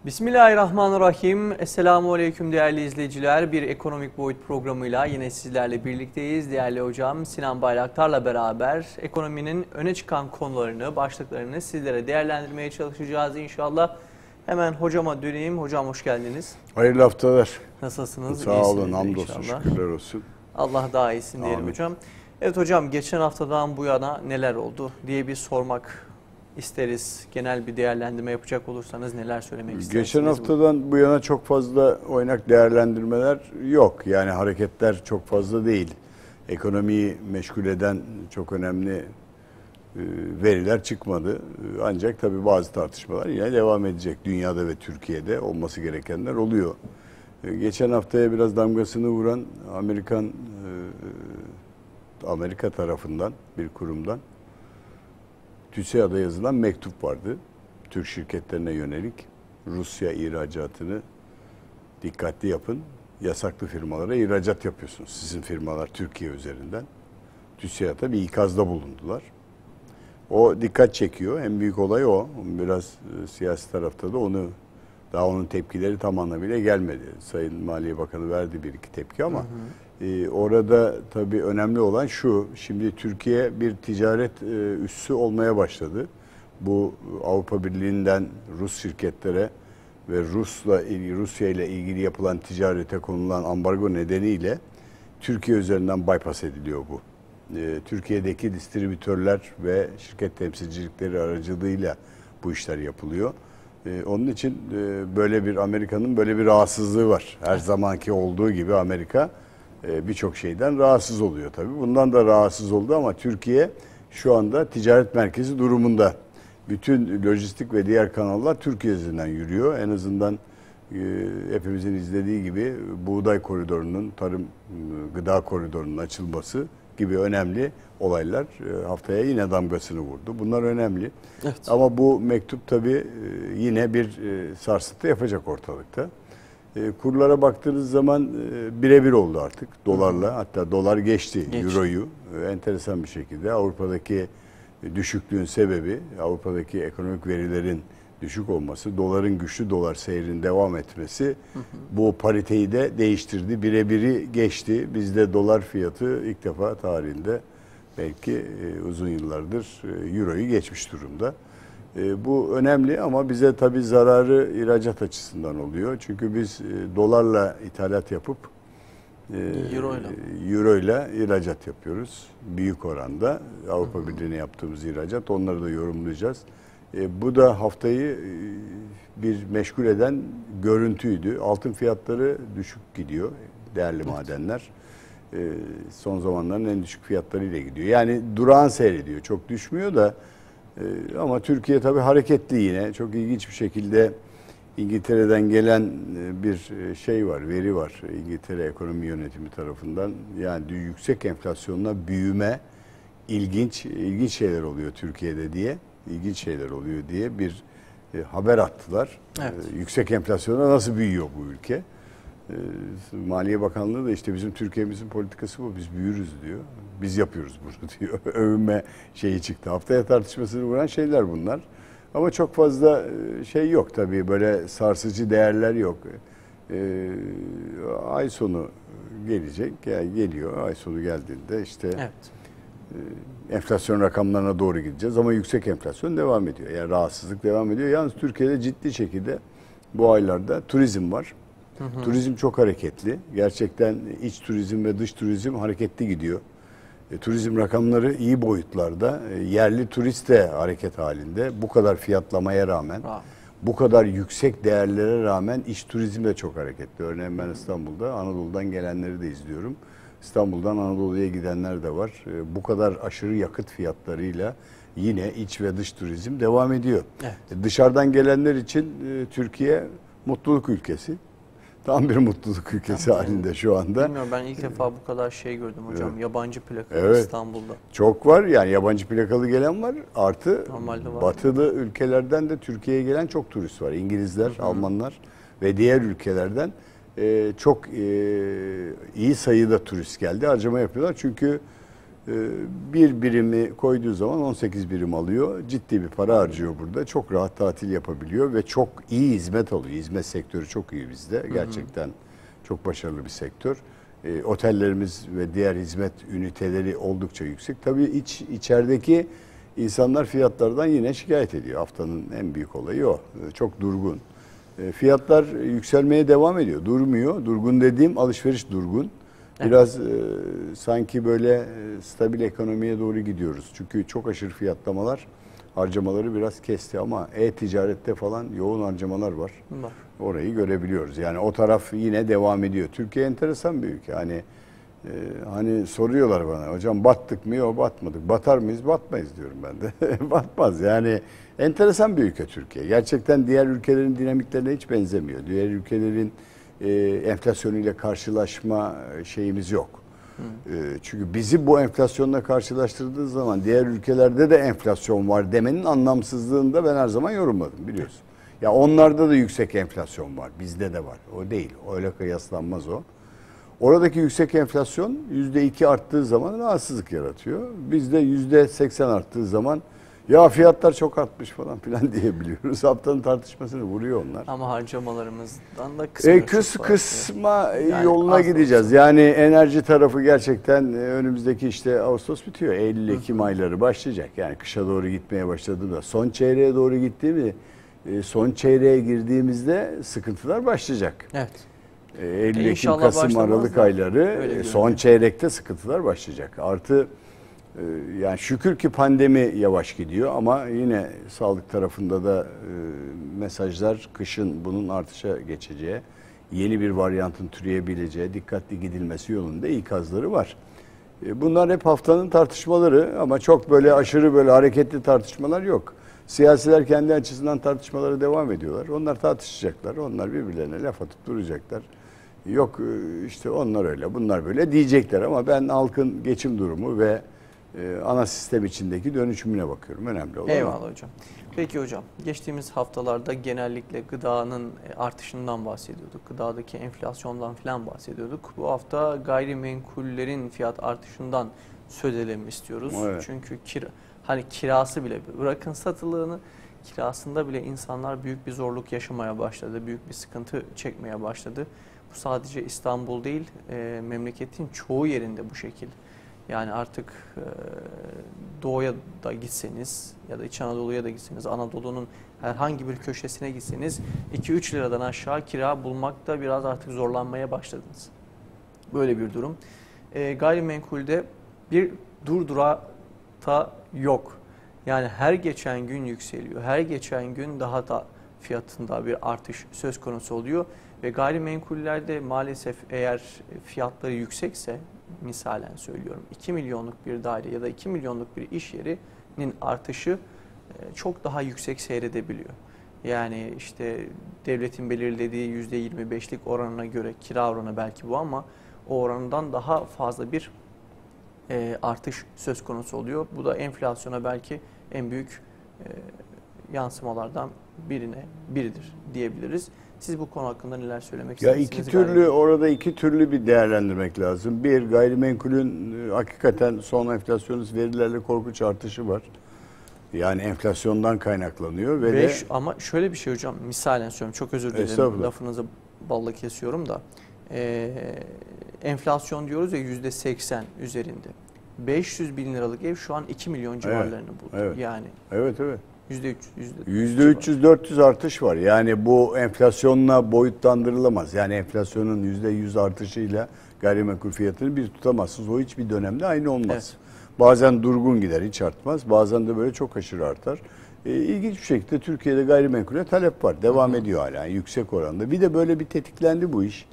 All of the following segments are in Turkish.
Bismillahirrahmanirrahim. Esselamu Aleyküm değerli izleyiciler. Bir ekonomik boyut programıyla yine sizlerle birlikteyiz. Değerli hocam Sinan Bayraktar'la beraber ekonominin öne çıkan konularını, başlıklarını sizlere değerlendirmeye çalışacağız inşallah. Hemen hocama döneyim. Hocam hoş geldiniz. Hayırlı haftalar. Nasılsınız? Sağ olun, hamdolsun, şükürler olsun. Allah daha iyisin diyelim hocam. Evet hocam, geçen haftadan bu yana neler oldu diye bir sormak isteriz. Genel bir değerlendirme yapacak olursanız neler söylemek istersiniz? Geçen haftadan bu yana çok fazla oynak değerlendirmeler yok. Yani hareketler çok fazla değil. Ekonomiyi meşgul eden çok önemli veriler çıkmadı. Ancak tabii bazı tartışmalar yine devam edecek. Dünyada ve Türkiye'de olması gerekenler oluyor. Geçen haftaya biraz damgasını vuran Amerika tarafından, bir kurumdan TÜSİAD'a yazılan mektup vardı. Türk şirketlerine yönelik Rusya ihracatını dikkatli yapın. Yasaklı firmalara ihracat yapıyorsunuz. Sizin firmalar Türkiye üzerinden. TÜSİAD'a bir ikazda bulundular. O dikkat çekiyor. En büyük olay o. Biraz siyasi tarafta da onun tepkileri tam anlamıyla gelmedi. Sayın Maliye Bakanı verdi bir iki tepki ama orada tabii önemli olan şu. Şimdi Türkiye bir ticaret üssü olmaya başladı. Bu Avrupa Birliği'nden Rus şirketlere ve Rusya ile ilgili yapılan ticarete konulan ambargo nedeniyle Türkiye üzerinden bypass ediliyor bu. Türkiye'deki distribütörler ve şirket temsilcilikleri aracılığıyla bu işler yapılıyor. Onun için Amerika'nın böyle bir rahatsızlığı var. Her zamanki olduğu gibi Amerika birçok şeyden rahatsız oluyor tabii. Bundan da rahatsız oldu ama Türkiye şu anda ticaret merkezi durumunda. Bütün lojistik ve diğer kanallar Türkiye üzerinden yürüyor. En azından hepimizin izlediği gibi buğday koridorunun, gıda koridorunun açılması gibi önemli olaylar haftaya yine damgasını vurdu. Bunlar önemli. Evet. Ama bu mektup tabii yine bir sarsıntı yapacak ortalıkta. Kurlara baktığınız zaman birebir oldu artık dolarla. Hatta dolar geçti euroyu. Enteresan bir şekilde Avrupa'daki düşüklüğün sebebi, Avrupa'daki ekonomik verilerin düşük olması, doların güçlü dolar seyrinin devam etmesi bu pariteyi de değiştirdi. Birebiri geçti. Bizde dolar fiyatı ilk defa tarihinde belki uzun yıllardır euroyu geçmiş durumda. Bu önemli ama bize tabii zararı ihracat açısından oluyor. Çünkü biz dolarla ithalat yapıp euroyla ihracat yapıyoruz. Büyük oranda Avrupa Birliği'ne yaptığımız ihracat. Onları da yorumlayacağız. Bu da haftayı bir meşgul eden görüntüydü. Altın fiyatları düşük gidiyor. Değerli madenler. Son zamanların en düşük fiyatlarıyla gidiyor. Yani durağan seyrediyor. Çok düşmüyor da ama Türkiye tabii hareketli yine. Çok ilginç bir şekilde İngiltere'den gelen bir veri var. İngiltere Ekonomi Yönetimi tarafından. Yani yüksek enflasyonla büyüme ilginç şeyler oluyor Türkiye'de diye. İlginç şeyler oluyor diye bir haber attılar. Evet. Yüksek enflasyonla nasıl büyüyor bu ülke? Maliye Bakanlığı da işte bizim Türkiye'mizin politikası bu. Biz büyürüz diyor. Biz yapıyoruz bunu diyor. Övünme şeyi çıktı. Haftaya tartışmasını vuran şeyler bunlar. Ama çok fazla şey yok tabii. Böyle sarsıcı değerler yok. Ay sonu gelecek. Yani geliyor. Ay sonu geldiğinde işte enflasyon rakamlarına doğru gideceğiz. Ama yüksek enflasyon devam ediyor. Yani rahatsızlık devam ediyor. Yalnız Türkiye'de ciddi şekilde bu aylarda turizm var. Turizm çok hareketli. Gerçekten iç turizm ve dış turizm hareketli gidiyor. Turizm rakamları iyi boyutlarda. Yerli turist de hareket halinde. Bu kadar fiyatlamaya rağmen, bu kadar yüksek değerlere rağmen iç turizm de çok hareketli. Örneğin ben İstanbul'da Anadolu'dan gelenleri de izliyorum. İstanbul'dan Anadolu'ya gidenler de var. Bu kadar aşırı yakıt fiyatlarıyla yine iç ve dış turizm devam ediyor. Evet. Dışarıdan gelenler için Türkiye mutluluk ülkesi. Tam bir mutluluk ülkesi halinde şu anda. Bilmiyorum, ben ilk defa bu kadar şey gördüm hocam. Evet. Yabancı plakalı İstanbul'da. Çok var yani, yabancı plakalı gelen var. Artı var. Batılı ülkelerden de Türkiye'ye gelen çok turist var. İngilizler, Almanlar ve diğer ülkelerden çok iyi sayıda turist geldi. Harcama yapıyorlar çünkü Bir birimi koyduğu zaman 18 birim alıyor. Ciddi bir para harcıyor burada. Çok rahat tatil yapabiliyor ve çok iyi hizmet alıyor. Hizmet sektörü çok iyi bizde. Gerçekten çok başarılı bir sektör. Otellerimiz ve diğer hizmet üniteleri oldukça yüksek. Tabii içerideki insanlar fiyatlardan yine şikayet ediyor. Haftanın en büyük olayı o. Çok durgun. Fiyatlar yükselmeye devam ediyor. Durmuyor. Durgun dediğim alışveriş durgun. Biraz sanki böyle stabil ekonomiye doğru gidiyoruz. Çünkü çok aşırı fiyatlamalar harcamaları biraz kesti ama e-ticarette falan yoğun harcamalar var. Orayı görebiliyoruz. Yani o taraf yine devam ediyor. Türkiye enteresan bir ülke. Hani soruyorlar bana, hocam battık mı? Yok, batmadık. Batar mıyız? Batmayız diyorum ben de. Batmaz. Yani enteresan bir ülke Türkiye. Gerçekten diğer ülkelerin dinamiklerine hiç benzemiyor. Diğer ülkelerin enflasyonuyla karşılaşma şeyimiz yok. Çünkü bizi bu enflasyonla karşılaştırdığı zaman diğer ülkelerde de enflasyon var demenin anlamsızlığını da ben her zaman yorumladım, biliyorsun. Ya onlarda da yüksek enflasyon var, bizde de var. O değil, öyle kıyaslanmaz o. Oradaki yüksek enflasyon %2 arttığı zaman rahatsızlık yaratıyor. Bizde %80 arttığı zaman ya fiyatlar çok artmış falan filan diyebiliyoruz. Haftanın tartışmasını vuruyor onlar. Ama harcamalarımızdan da kısma yoluna gideceğiz. Yani enerji tarafı gerçekten önümüzdeki işte Ağustos bitiyor. Eylül-Ekim ayları başlayacak. Yani kışa doğru gitmeye başladığında, son çeyreğe doğru gittiğimde, son çeyreğe girdiğimizde sıkıntılar başlayacak. Evet. Eylül, Ekim, Kasım, Aralık ayları son çeyrekte sıkıntılar başlayacak. Artı yani şükür ki pandemi yavaş gidiyor ama yine sağlık tarafında da mesajlar kışın bunun artışa geçeceği, yeni bir varyantın türeyebileceği, dikkatli gidilmesi yolunda ikazları var. Bunlar hep haftanın tartışmaları ama çok böyle aşırı böyle hareketli tartışmalar yok. Siyasiler kendi açısından tartışmalara devam ediyorlar. Onlar tartışacaklar, onlar birbirlerine laf atıp duracaklar. Yok işte onlar öyle, bunlar böyle diyecekler ama ben halkın geçim durumu ve ana sistem içindeki dönüşümüne bakıyorum. Önemli olan. Eyvallah hocam. Peki hocam, geçtiğimiz haftalarda genellikle gıdanın artışından bahsediyorduk. Gıdadaki enflasyondan falan bahsediyorduk. Bu hafta gayrimenkullerin fiyat artışından söz edelim istiyoruz. Evet. Çünkü kirası bile, bırakın satılığını, kirasında bile insanlar büyük bir zorluk yaşamaya başladı. Büyük bir sıkıntı çekmeye başladı. Bu sadece İstanbul değil, memleketin çoğu yerinde bu şekil. Yani artık doğuya da gitseniz ya da İç Anadolu'ya da gitseniz, Anadolu'nun herhangi bir köşesine gitseniz 2-3 liradan aşağı kira bulmakta biraz artık zorlanmaya başladınız. Böyle bir durum. Gayrimenkulde bir durdurata yok. Yani her geçen gün yükseliyor. Her geçen gün daha da fiyatında bir artış söz konusu oluyor. Ve gayrimenkullerde maalesef eğer fiyatları yüksekse, misalen söylüyorum 2 milyonluk bir daire ya da 2 milyonluk bir iş yerinin artışı çok daha yüksek seyredebiliyor. Yani işte devletin belirlediği %25'lik oranına göre kira oranı belki bu ama o orandan daha fazla bir artış söz konusu oluyor. Bu da enflasyona belki en büyük yansımalardan biridir diyebiliriz. Siz bu konu hakkında neler söylemek istersiniz? Orada iki türlü bir değerlendirmek lazım. Bir, gayrimenkulün hakikaten son enflasyonist verilerle korkunç artışı var. Yani enflasyondan kaynaklanıyor ve ama şöyle bir şey hocam, misalen söylüyorum, çok özür dilerim, lafınızı balla kesiyorum da enflasyon diyoruz ya %80 üzerinde. 500 bin liralık ev şu an 2 milyon civarlarını buldu. Evet. Yani. Evet. %300-400 artış var. Yani bu enflasyonla boyutlandırılamaz. Yani enflasyonun %100 artışıyla gayrimenkul fiyatını bir tutamazsınız. O hiçbir dönemde aynı olmaz. Evet. Bazen durgun gider, hiç artmaz. Bazen de böyle çok aşırı artar. İlginç bir şekilde Türkiye'de gayrimenkule talep var. Devam ediyor hala yüksek oranda. Bir de böyle bir tetiklendi bu iş.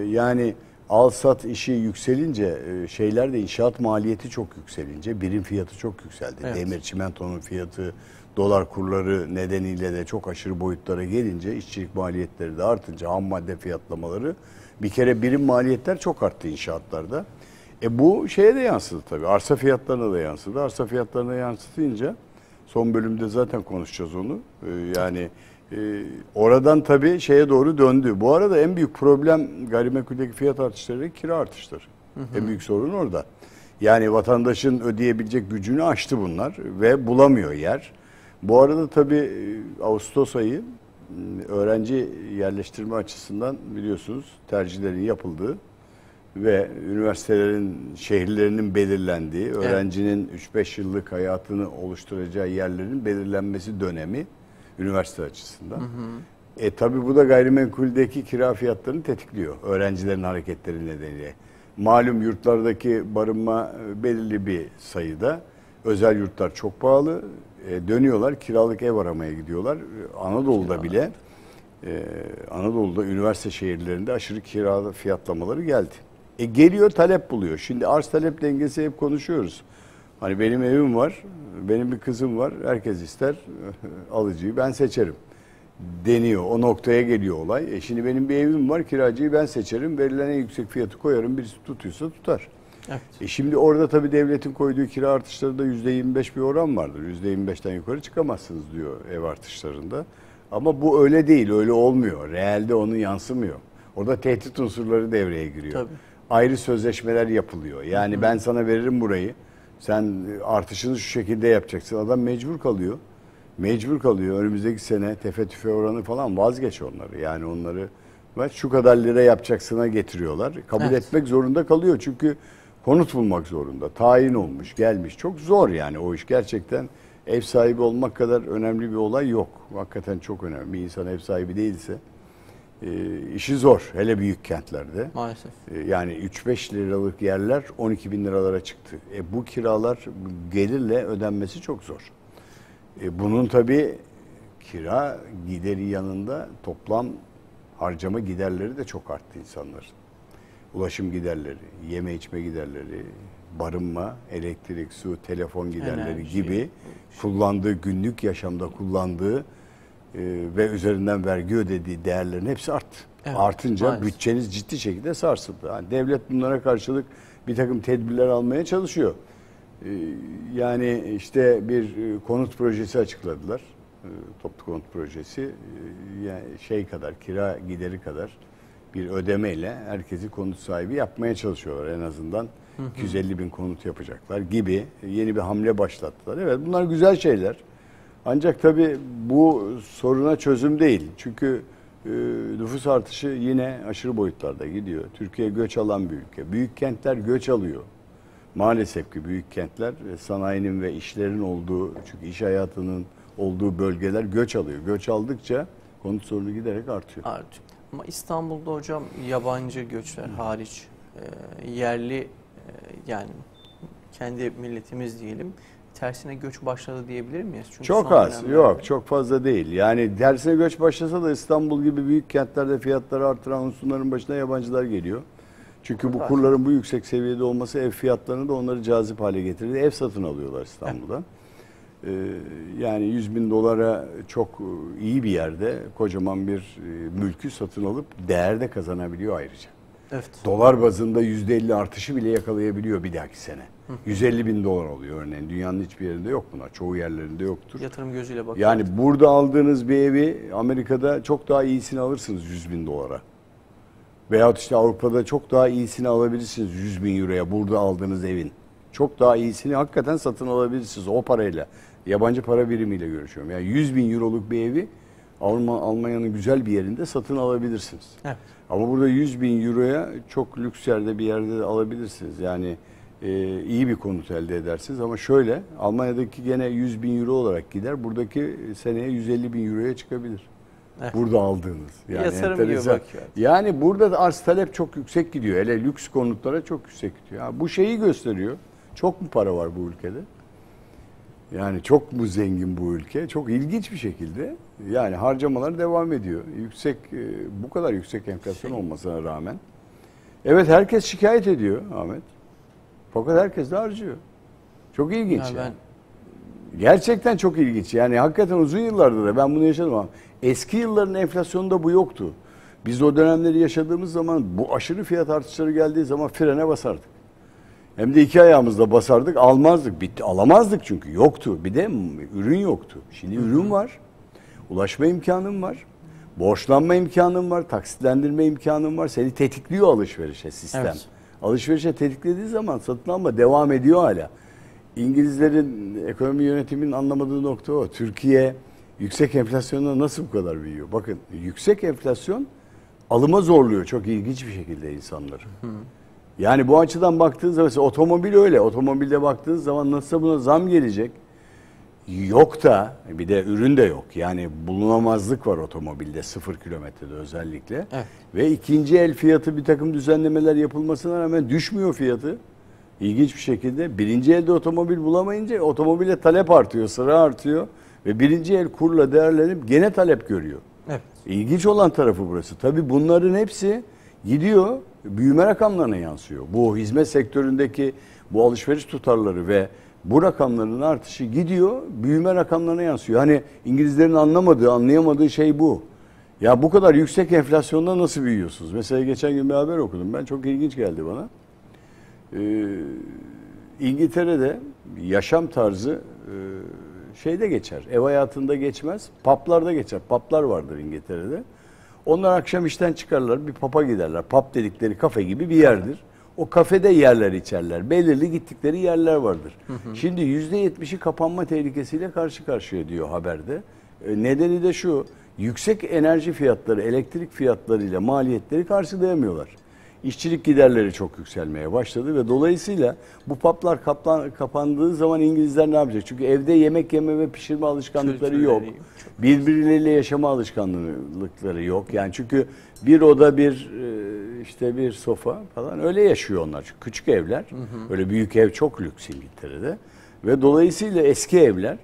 Yani al-sat işi yükselince, şeylerde inşaat maliyeti çok yükselince birim fiyatı çok yükseldi. Evet. Demir, çimentonun fiyatı, dolar kurları nedeniyle de çok aşırı boyutlara gelince, işçilik maliyetleri de artınca, ham madde fiyatlamaları, bir kere birim maliyetler çok arttı inşaatlarda. Bu şeye de yansıdı tabii. Arsa fiyatlarına da yansıdı. Arsa fiyatlarına yansıtınca, son bölümde zaten konuşacağız onu. Oradan tabii şeye doğru döndü. Bu arada en büyük problem gayrimenkuldeki fiyat artışları, kira artışları. En büyük sorun orada. Yani vatandaşın ödeyebilecek gücünü aştı bunlar ve bulamıyor yer. Bu arada tabii Ağustos ayı öğrenci yerleştirme açısından biliyorsunuz tercihlerin yapıldığı ve üniversitelerin şehirlerinin belirlendiği, öğrencinin 3-5 yıllık hayatını oluşturacağı yerlerin belirlenmesi dönemi üniversite açısından. Tabii bu da gayrimenkuldeki kira fiyatlarını tetikliyor öğrencilerin hareketleri nedeniyle. Malum yurtlardaki barınma belirli bir sayıda, özel yurtlar çok pahalı. Dönüyorlar kiralık ev aramaya gidiyorlar. Anadolu'da üniversite şehirlerinde aşırı kira fiyatlamaları geldi. Geliyor talep buluyor. Şimdi arz talep dengesi hep konuşuyoruz. Hani benim evim var, benim bir kızım var. Herkes ister alıcıyı ben seçerim deniyor. O noktaya geliyor olay. Şimdi benim bir evim var, kiracıyı ben seçerim. Verilen en yüksek fiyatı koyarım. Birisi tutuyorsa tutar. Evet. Şimdi orada tabii devletin koyduğu kira artışlarında %25 bir oran vardır. %25'ten yukarı çıkamazsınız diyor ev artışlarında. Ama bu öyle değil, öyle olmuyor. Realde onun yansımıyor. Orada tehdit unsurları devreye giriyor. Tabii. Ayrı sözleşmeler yapılıyor. Yani ben sana veririm burayı. Sen artışını şu şekilde yapacaksın. Adam mecbur kalıyor. Mecbur kalıyor. Önümüzdeki sene tefe tüfe oranı falan vazgeç onları. Yani onları şu kadar lira yapacaksına getiriyorlar. Kabul etmek zorunda kalıyor. Çünkü konut bulmak zorunda. Tayin olmuş, gelmiş. Çok zor yani o iş. Gerçekten ev sahibi olmak kadar önemli bir olay yok. Hakikaten çok önemli. Bir insan ev sahibi değilse işi zor. Hele büyük kentlerde. Maalesef. Yani 3-5 liralık yerler 12 bin liralara çıktı. Bu kiralar gelirle ödenmesi çok zor. Bunun tabii kira gideri yanında toplam harcama giderleri de çok arttı insanların. Ulaşım giderleri, yeme içme giderleri, barınma, elektrik, su, telefon giderleri gibi kullandığı, günlük yaşamda kullandığı ve üzerinden vergi ödediği değerlerin hepsi arttı. Evet, artınca maalesef bütçeniz ciddi şekilde sarsıldı. Yani devlet bunlara karşılık bir takım tedbirler almaya çalışıyor. Yani işte bir konut projesi açıkladılar. Toplu konut projesi. Yani kira gideri kadar bir ödemeyle herkesi konut sahibi yapmaya çalışıyorlar. En azından 250 bin konut yapacaklar gibi yeni bir hamle başlattılar. Evet bunlar güzel şeyler. Ancak tabii bu soruna çözüm değil. Çünkü nüfus artışı yine aşırı boyutlarda gidiyor. Türkiye göç alan bir ülke. Büyük kentler göç alıyor. Maalesef ki büyük kentler sanayinin ve işlerin olduğu, çünkü iş hayatının olduğu bölgeler göç alıyor. Göç aldıkça konut sorunu giderek artıyor. Artıyor. Ama İstanbul'da hocam yabancı göçler hariç yerli yani kendi milletimiz diyelim tersine göç başladı diyebilir miyiz? Çünkü çok az, yok çok fazla değil. Yani tersine göç başlasa da İstanbul gibi büyük kentlerde fiyatları artıran unsurların başına yabancılar geliyor. Çünkü bu kurların bu yüksek seviyede olması ev fiyatlarını da onları cazip hale getirdi. Ev satın alıyorlar İstanbul'da. Yani 100 bin dolara çok iyi bir yerde kocaman bir mülkü satın alıp değer de kazanabiliyor ayrıca. Evet. Dolar bazında %50 artışı bile yakalayabiliyor bir dahaki sene. 150 bin dolar oluyor örneğin. Dünyanın hiçbir yerinde yok bunlar. Çoğu yerlerinde yoktur. Yatırım gözüyle bakıyor. Yani burada aldığınız bir evi Amerika'da çok daha iyisini alırsınız 100 bin dolara. Veyahut işte Avrupa'da çok daha iyisini alabilirsiniz 100 bin euroya burada aldığınız evin. Çok daha iyisini hakikaten satın alabilirsiniz o parayla. Yabancı para birimiyle görüşüyorum. Yani 100 bin euroluk bir evi Almanya'nın güzel bir yerinde satın alabilirsiniz. Evet. Ama burada 100 bin euroya çok lüks yerde bir yerde de alabilirsiniz. Yani iyi bir konut elde edersiniz. Ama şöyle Almanya'daki gene 100 bin euro olarak gider. Buradaki seneye 150 bin euroya çıkabilir. Evet. Burada aldığınız. Yani yatırım gibi bakıyor. Yani burada da arz talep çok yüksek gidiyor. Hele lüks konutlara çok yüksek gidiyor. Yani bu şeyi gösteriyor. Çok mu para var bu ülkede? Yani çok mu zengin bu ülke? Çok ilginç bir şekilde yani harcamalar devam ediyor. Bu kadar yüksek enflasyon olmasına rağmen. Evet herkes şikayet ediyor Ahmet. Fakat herkes de harcıyor. Çok ilginç yani. Gerçekten çok ilginç. Yani hakikaten uzun yıllardır da ben bunu yaşadım ama eski yılların enflasyonunda bu yoktu. Biz o dönemleri yaşadığımız zaman bu aşırı fiyat artışları geldiği zaman frene basardık. Hem de iki ayağımızla basardık, almazdık. Bitti, alamazdık çünkü yoktu. Bir de ürün yoktu. Şimdi ürün var, ulaşma imkanın var, borçlanma imkanın var, taksitlendirme imkanın var. Seni tetikliyor alışverişe sistem. Evet. alışverişe tetiklediği zaman satın alma devam ediyor hala. İngilizlerin ekonomi yönetiminin anlamadığı nokta o. Türkiye yüksek enflasyonla nasıl bu kadar büyüyor? Bakın yüksek enflasyon alıma zorluyor çok ilginç bir şekilde insanları. Yani bu açıdan baktığınız zaman mesela otomobil öyle. Otomobilde baktığınız zaman nasıl buna zam gelecek? Yok da bir de ürün de yok. Yani bulunamazlık var otomobilde 0 kilometrede özellikle. Evet. Ve ikinci el fiyatı bir takım düzenlemeler yapılmasına rağmen düşmüyor fiyatı. İlginç bir şekilde birinci elde otomobil bulamayınca otomobile talep artıyor, sıra artıyor. Ve birinci el kurla değerlenip gene talep görüyor. Evet. İlginç olan tarafı burası. Tabii bunların hepsi gidiyor büyüme rakamlarına yansıyor. Bu hizmet sektöründeki bu alışveriş tutarları ve bu rakamların artışı gidiyor büyüme rakamlarına yansıyor. Hani İngilizlerin anlayamadığı şey bu. Ya bu kadar yüksek enflasyonda nasıl büyüyorsunuz? Mesela geçen gün bir haber okudum ben. Çok ilginç geldi bana. İngiltere'de yaşam tarzı şeyde geçer. Ev hayatında geçmez. Pub'larda geçer. Pub'lar vardır İngiltere'de. Onlar akşam işten çıkarlar. Bir pub'a giderler. Pub dedikleri kafe gibi bir yerdir. O kafede yerler içerler. Belirli gittikleri yerler vardır. Şimdi %70'i kapanma tehlikesiyle karşı karşıya diyor haberde. Nedeni de şu. Yüksek enerji fiyatları, elektrik fiyatlarıyla maliyetleri karşılayamıyorlar. İşçilik giderleri çok yükselmeye başladı ve dolayısıyla bu pub'lar kapandığı zaman İngilizler ne yapacak? Çünkü evde yemek yeme ve pişirme alışkanlıkları yok. Birbirleriyle yaşama alışkanlıkları yok. Yani çünkü bir oda bir sofa falan öyle yaşıyor onlar. Çünkü küçük evler. Öyle büyük ev çok lüks İngiltere'de. Ve dolayısıyla eski evler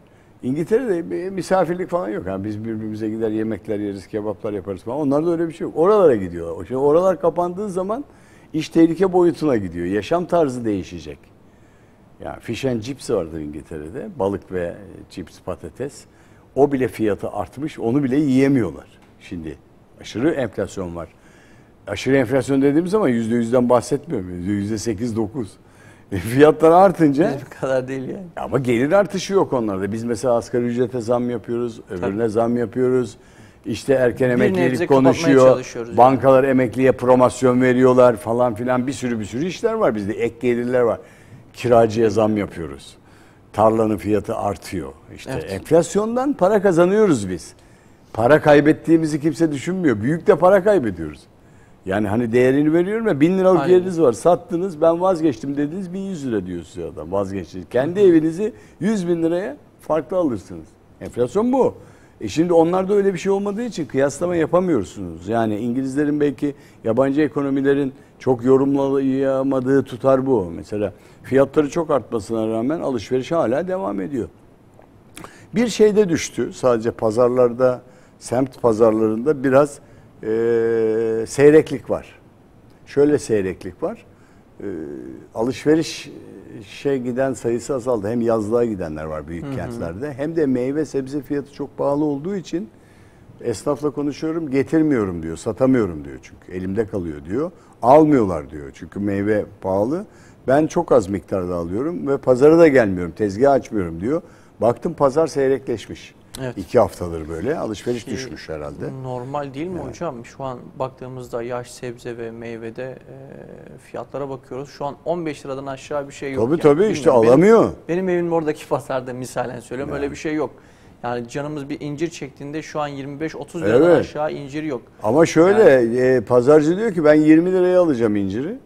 İngiltere'de misafirlik falan yok. Yani biz birbirimize gider yemekler yeriz, kebaplar yaparız falan. Onlarda öyle bir şey yok. Oralara gidiyorlar. Şimdi oralar kapandığı zaman iş tehlike boyutuna gidiyor. Yaşam tarzı değişecek. Yani fish and chips vardır İngiltere'de. Balık ve chips, patates. O bile fiyatı artmış. Onu bile yiyemiyorlar. Şimdi aşırı enflasyon var. Aşırı enflasyon dediğim zaman %100'den bahsetmiyorum. %8-9. Fiyatlar artınca Bizim kadar değil yani. ama gelir artışı yok onlarda. Biz mesela asgari ücrete zam yapıyoruz, öbürüne zam yapıyoruz. İşte erken emeklilik konuşuyor. Bankalar emekliye promosyon veriyorlar falan filan. Bir sürü işler var bizde. Ek gelirler var. Kiracıya zam yapıyoruz. Tarlanın fiyatı artıyor. İşte enflasyondan para kazanıyoruz biz. Para kaybettiğimizi kimse düşünmüyor. Büyük de para kaybediyoruz. Yani hani değerini veriyorum ya 1000 liralık yeriniz var sattınız ben vazgeçtim dediniz 1100 lira diyor size adam vazgeçtiniz. Kendi evinizi 100 bin liraya farklı alırsınız. Enflasyon bu. Şimdi onlarda öyle bir şey olmadığı için kıyaslama yapamıyorsunuz. Yani İngilizlerin belki yabancı ekonomilerin çok yorumlayamadığı tutar bu. Mesela fiyatları çok artmasına rağmen alışveriş hala devam ediyor. Bir şeyde düştü sadece pazarlarda, semt pazarlarında biraz seyreklik var. Şöyle seyreklik var. Alışverişe giden sayısı azaldı. Hem yazlığa gidenler var büyük kentlerde. Hem de meyve sebze fiyatı çok pahalı olduğu için esnafla konuşuyorum getirmiyorum diyor. Satamıyorum diyor çünkü. Elimde kalıyor diyor. Almıyorlar diyor. Çünkü meyve pahalı. Ben çok az miktarda alıyorum ve pazara da gelmiyorum. Tezgah açmıyorum diyor. Baktım pazar seyrekleşmiş. Evet. 2 haftadır böyle alışveriş düşmüş herhalde. Normal değil mi hocam? Şu an baktığımızda yaş sebze ve meyvede fiyatlara bakıyoruz. Şu an 15 liradan aşağı bir şey yok. Tabii işte alamıyor. Benim evim oradaki pazarda misalen söylüyorum öyle bir şey yok. Yani canımız bir incir çektiğinde şu an 25-30 liradan aşağı incir yok. Ama şöyle pazarcı diyor ki ben 20 liraya alacağım inciri.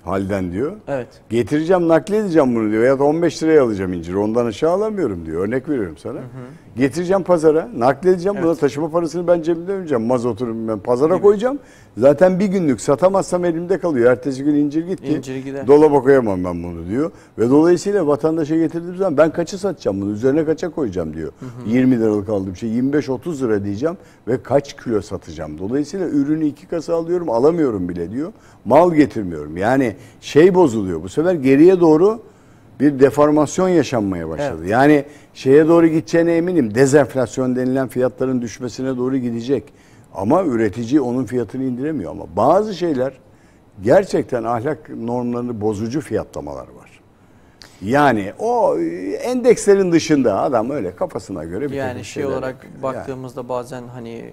Halden diyor. Evet. Getireceğim, nakledeceğim bunu diyor. Ya da 15 liraya alacağım inciri. Ondan aşağı alamıyorum diyor. Örnek veriyorum sana. Getireceğim pazara, nakledeceğim. Buna taşıma parasını ben cebimde ödeyeceğim. Mazotunu ben pazara koyacağım. Zaten bir günlük satamazsam elimde kalıyor. Ertesi gün incir gitti. İnciri gider. Dolaba koyamam ben bunu diyor. Ve dolayısıyla vatandaşa getirdiğim zaman ben kaça satacağım bunu? Üzerine kaça koyacağım diyor. 20 liralık aldığım şey 25-30 lira diyeceğim ve kaç kilo satacağım. Dolayısıyla ürünü 2 kasa alıyorum alamıyorum bile diyor. Mal getirmiyorum. Yani şey bozuluyor. Bu sefer geriye doğru bir deformasyon yaşanmaya başladı. Evet. Yani şeye doğru gideceğine eminim. Dezenflasyon denilen fiyatların düşmesine doğru gidecek. Ama üretici onun fiyatını indiremiyor. Ama bazı şeyler gerçekten ahlak normlarını bozucu fiyatlamalar var. Yani o endekslerin dışında adam öyle kafasına göre bir yani şey olarak baktığımızda bazen hani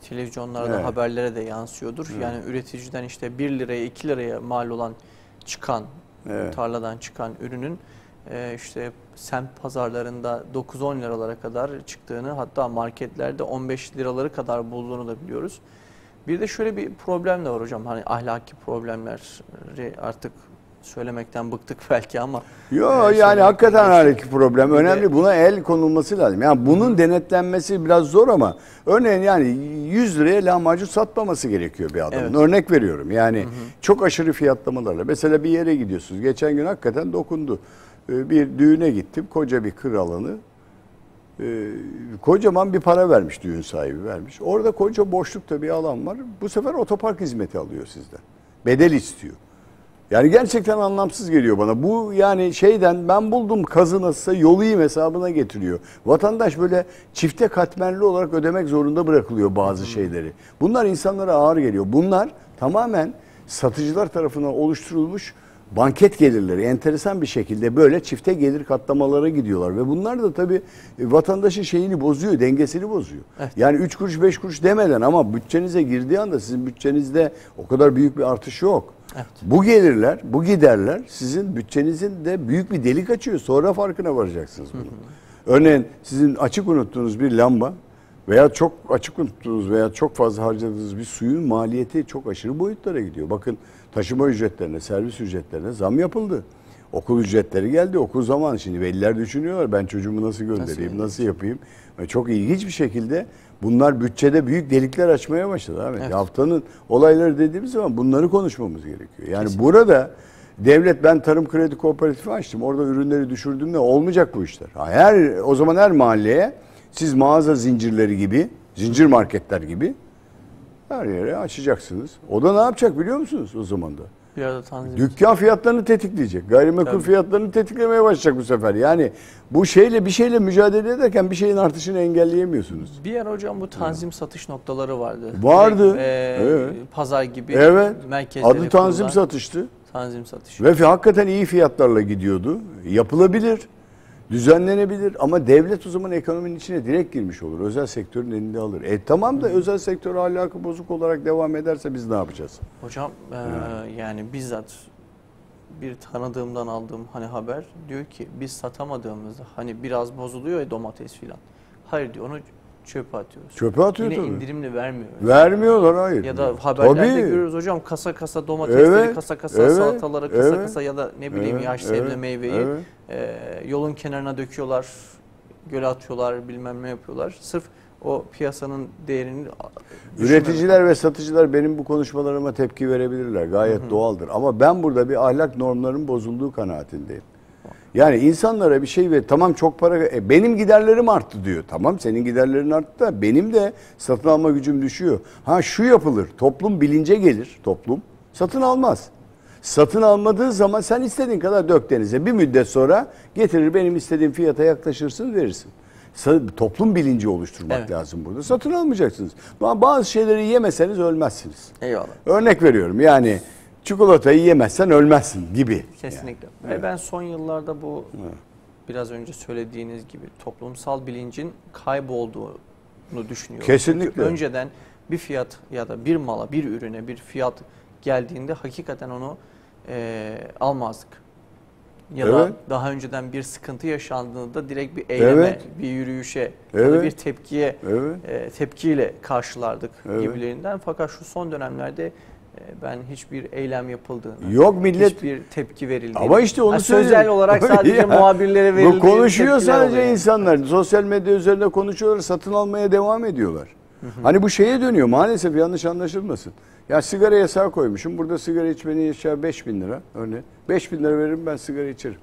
televizyonlarda haberlere de yansıyordur. Yani üreticiden işte 1 liraya 2 liraya mal olan çıkan, Evet. tarladan çıkan ürünün işte semt pazarlarında 9-10 liralara kadar çıktığını, hatta marketlerde 15 liraları kadar bulduğunu da biliyoruz. Bir de şöyle bir problem de var hocam. Hani ahlaki problemleri artık söylemekten bıktık belki ama. Yok yani hakikaten ahlaki problem önemli. Buna el konulması lazım. Yani bunun denetlenmesi biraz zor ama örneğin yani 100 liraya lahmacun satmaması gerekiyor bir adamın. Evet. Örnek veriyorum. Yani çok aşırı fiyatlamalarla. Mesela bir yere gidiyorsunuz. Geçen gün hakikaten dokundu. Bir düğüne gittim. Koca bir kır alanı. Kocaman bir para vermiş, düğün sahibi vermiş. Orada koca boşlukta bir alan var. Bu sefer otopark hizmeti alıyor sizden. Bedel istiyor. Yani gerçekten anlamsız geliyor bana. Bu yani şeyden ben buldum kazı nasılsa yoluyum hesabına getiriyor. Vatandaş böyle çifte katmerli olarak ödemek zorunda bırakılıyor bazı şeyleri. Bunlar insanlara ağır geliyor. Bunlar tamamen satıcılar tarafından oluşturulmuş banket gelirleri, enteresan bir şekilde böyle çifte gelir katlamalara gidiyorlar ve bunlar da tabii vatandaşın şeyini bozuyor, dengesini bozuyor. Evet. Yani 3 kuruş 5 kuruş demeden ama bütçenize girdiği anda sizin bütçenizde o kadar büyük bir artış yok. Evet. Bu gelirler, bu giderler sizin bütçenizin de büyük bir delik açıyor. Sonra farkına varacaksınız bunun. Örneğin sizin açık unuttuğunuz bir lamba veya çok açık unuttuğunuz veya çok fazla harcadığınız bir suyun maliyeti çok aşırı boyutlara gidiyor. Bakın taşıma ücretlerine, servis ücretlerine zam yapıldı. Okul ücretleri geldi. Okul zamanı şimdi veliler düşünüyorlar. Ben çocuğumu nasıl göndereyim, nasıl yapayım? Ve çok ilginç bir şekilde bunlar bütçede büyük delikler açmaya başladı. Evet. Haftanın olayları dediğimiz zaman bunları konuşmamız gerekiyor. Yani kesinlikle. Burada devlet, ben tarım kredi kooperatifi açtım. Orada ürünleri düşürdüğümde olmayacak bu işler. O zaman her mahalleye siz mağaza zincirleri gibi, zincir marketler gibi her yere açacaksınız. O da ne yapacak biliyor musunuz o zaman da? Dükkan fiyatlarını tetikleyecek. Gayrimenkul fiyatlarını tetiklemeye başlayacak bu sefer. Yani bu şeyle bir şeyle mücadele ederken bir şeyin artışını engelleyemiyorsunuz. Bir yer hocam bu tanzim satış noktaları vardı. Vardı. Evet. Pazar gibi merkezleri adı tanzim satıştı. Tanzim satışı. Ve hakikaten iyi fiyatlarla gidiyordu. Yapılabilir. Düzenlenebilir ama devlet o zaman ekonominin içine direkt girmiş olur. Özel sektörün elinde alır. Tamam da özel sektör ahlakı bozuk olarak devam ederse biz ne yapacağız? Hocam yani bizzat bir tanıdığımdan aldığım hani haber diyor ki biz satamadığımızda hani biraz bozuluyor ya domates filan. Hayır diyor, onu çöpe atıyoruz. Çöpe atıyor yine tabii. indirimli vermiyor. Vermiyorlar hayır. Ya da haberlerde görüyoruz hocam kasa kasa domatesleri, kasa kasa salataları, kasa kasa ya da ne bileyim yaş sebze meyveyi yolun kenarına döküyorlar, göle atıyorlar, bilmem ne yapıyorlar. Sırf o piyasanın değerini üreticiler ve satıcılar benim bu konuşmalarıma tepki verebilirler. Gayet doğaldır. Ama ben burada bir ahlak normlarının bozulduğu kanaatindeyim. Yani insanlara bir şey ver. Tamam çok para, benim giderlerim arttı diyor. Tamam senin giderlerin arttı da benim de satın alma gücüm düşüyor. Ha şu yapılır. Toplum bilince gelir. Toplum satın almaz. Satın almadığı zaman sen istediğin kadar dök denize. Bir müddet sonra getirir benim istediğim fiyata yaklaşırsın verirsin. Toplum bilinci oluşturmak lazım burada. Satın almayacaksınız. Bazı şeyleri yemeseniz ölmezsiniz. Eyvallah. Örnek veriyorum yani çikolatayı yemezsen ölmezsin gibi. Kesinlikle. Yani. Ve ben son yıllarda bu biraz önce söylediğiniz gibi toplumsal bilincin kaybolduğunu düşünüyorum. Kesinlikle. Çünkü önceden bir fiyat ya da bir mala, bir ürüne bir fiyat geldiğinde hakikaten onu almazdık. Ya da daha önceden bir sıkıntı yaşandığında direkt bir eyleme, bir yürüyüşe ya da bir tepkiye tepkiyle karşılardık gibilerinden. Fakat şu son dönemlerde ben hiçbir eylem yapıldığını, hiçbir tepki verildiğini, ama işte onu sözel olarak sadece muhabirlere verildiğini, konuşuyor sadece insanlar. Sosyal medya üzerinde konuşuyorlar, satın almaya devam ediyorlar. Hani bu şeye dönüyor maalesef, yanlış anlaşılmasın. Ya sigara yasağı koymuşum. Burada sigara içmenin yasağı 5.000 lira örneğin. 5.000 lira veririm ben sigara içerim.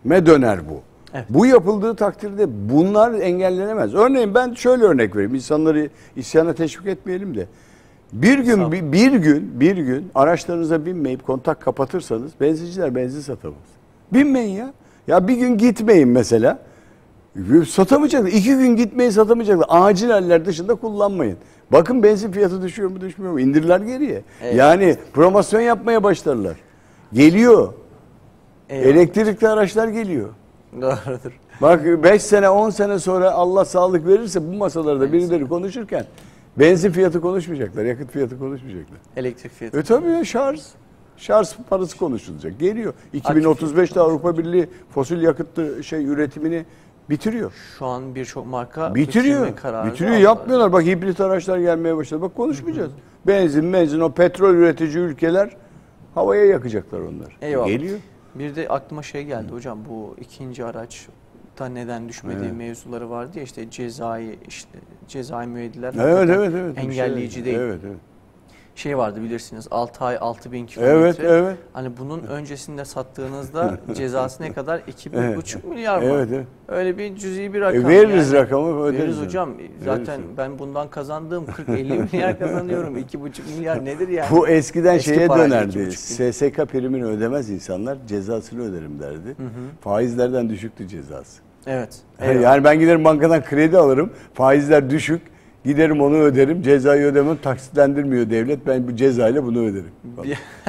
Döner bu. Evet. Bu yapıldığı takdirde bunlar engellenemez. Örneğin ben şöyle örnek vereyim. İnsanları isyana teşvik etmeyelim de. Bir gün araçlarınıza binmeyip kontak kapatırsanız benzinciler benzin satamaz. Binmeyin ya. Ya bir gün gitmeyin mesela. Satamayacaklar. 2 gün gitmeyin, satamayacaklar. Acil haller dışında kullanmayın. Bakın benzin fiyatı düşüyor mu düşmüyor mu? İndirirler geriye. Evet. Yani promosyon yapmaya başlarlar. Geliyor. Elektrikli araçlar geliyor. Doğrudur. Bak 5 sene 10 sene sonra Allah sağlık verirse bu masalarda birileri konuşurken benzin fiyatı konuşmayacaklar. Yakıt fiyatı konuşmayacaklar. Elektrik fiyatı. Tabii ya, şarj. Şarj parası konuşulacak. Geliyor. 2035'te Avrupa Birliği fosil yakıtlı üretimini bitiriyor. Şu an birçok marka Bitiriyor. Yapmıyorlar. Bak hibrit araçlar gelmeye başladı. Bak konuşmayacağız. Benzin o petrol üretici ülkeler havaya yakacaklar onları. Eyvallah. Geliyor. Bir de aklıma geldi hocam, bu ikinci araçta neden düşmediği mevzuları vardı ya, işte cezai müeyyideler Evet. engelleyici değil. Evet. Vardı bilirsiniz, 6 ay 6.000 kilometre. Evet. Hani bunun öncesinde sattığınızda cezası ne kadar? 2,5 milyar mı? Evet. Öyle bir cüzi bir rakam. Veririz rakamı, öderiz. Veririz hocam. Zaten ben bundan kazandığım 40-50 milyar kazanıyorum. 2,5 milyar nedir yani? Bu eskiden Eski dönerdi. SSK primini ödemez insanlar, cezasını öderim derdi. Faizlerden düşüktü cezası. Evet. Yani ben giderim bankadan kredi alırım, faizler düşük. Giderim onu öderim, cezayı ödemem, taksitlendirmiyor devlet. Ben bu cezayla bunu öderim.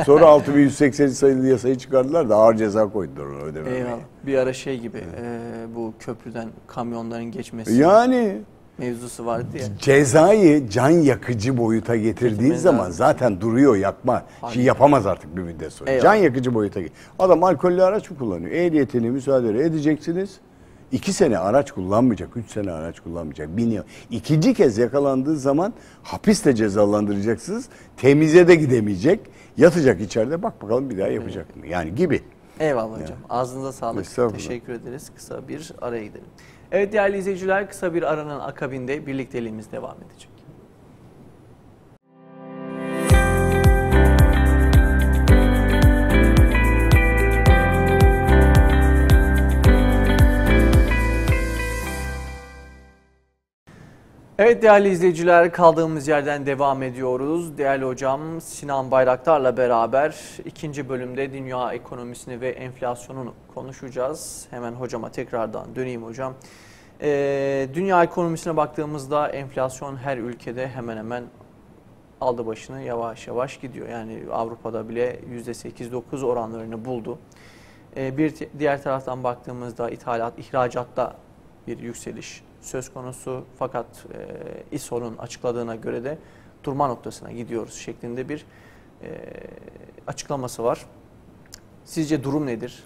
Sonra 6180 sayılı yasayı çıkardılar da ağır ceza koydular ona ödememeye. Eyvallah. Bir ara gibi bu köprüden kamyonların geçmesi mevzusu vardı ya. Cezayı can yakıcı boyuta getirdiğin zaman zaten duruyor, yakma. Yapamaz artık bir müddet sonra. Eyvallah. Can yakıcı boyuta adam alkollü araç mı kullanıyor? Ehliyetini müsaade edeceksiniz. 2 sene araç kullanmayacak, 3 sene araç kullanmayacak, biniyor. İkinci kez yakalandığı zaman hapiste cezalandıracaksınız. Temize de gidemeyecek. Yatacak içeride, bak bakalım bir daha yapacak mı? Yani gibi. Eyvallah hocam. Ağzınıza sağlık. Teşekkür ederiz. Kısa bir araya gidelim. Evet değerli izleyiciler, kısa bir aranın akabinde birlikteliğimiz devam edecek. Evet değerli izleyiciler, kaldığımız yerden devam ediyoruz. Değerli hocam Sinan Bayraktar'la beraber ikinci bölümde dünya ekonomisini ve enflasyonunu konuşacağız. Hemen hocama tekrardan döneyim hocam. Dünya ekonomisine baktığımızda enflasyon her ülkede hemen hemen aldı başını, yavaş yavaş gidiyor. Yani Avrupa'da bile %8-9 oranlarını buldu. Bir diğer taraftan baktığımızda ihracatta bir yükseliş söz konusu, fakat İSO'nun açıkladığına göre de durma noktasına gidiyoruz şeklinde bir açıklaması var. Sizce durum nedir?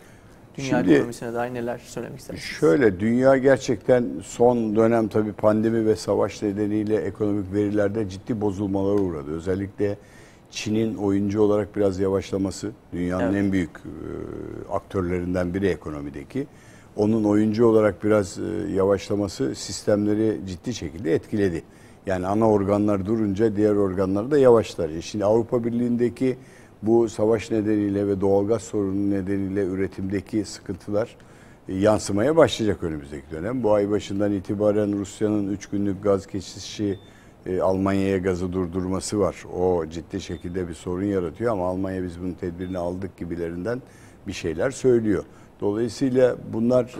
Dünya ekonomisine dair neler söylemek istersiniz? Şöyle, dünya gerçekten son dönem tabii pandemi ve savaş nedeniyle ekonomik verilerde ciddi bozulmalara uğradı. Özellikle Çin'in oyuncu olarak biraz yavaşlaması, dünyanın en büyük aktörlerinden biri ekonomideki. Onun oyuncu olarak biraz yavaşlaması sistemleri ciddi şekilde etkiledi. Yani ana organlar durunca diğer organlar da yavaşlar. Şimdi Avrupa Birliği'ndeki bu savaş nedeniyle ve doğalgaz sorunu nedeniyle üretimdeki sıkıntılar yansımaya başlayacak önümüzdeki dönem. Bu ay başından itibaren Rusya'nın 3 günlük gaz kesişi, Almanya'ya gazı durdurması var. O ciddi şekilde bir sorun yaratıyor ama Almanya biz bunun tedbirini aldık gibilerinden bir şeyler söylüyor. Dolayısıyla bunlar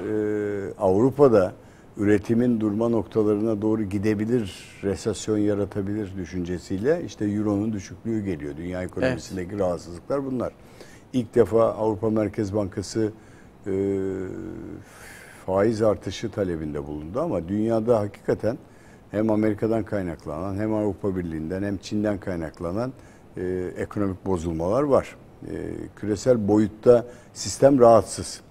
Avrupa'da üretimin durma noktalarına doğru gidebilir, resesyon yaratabilir düşüncesiyle işte Euro'nun düşüklüğü geliyor. Dünya ekonomisindeki rahatsızlıklar bunlar. İlk defa Avrupa Merkez Bankası faiz artışı talebinde bulundu ama dünyada hakikaten hem Amerika'dan kaynaklanan hem Avrupa Birliği'nden hem Çin'den kaynaklanan ekonomik bozulmalar var. Küresel boyutta sistem rahatsız.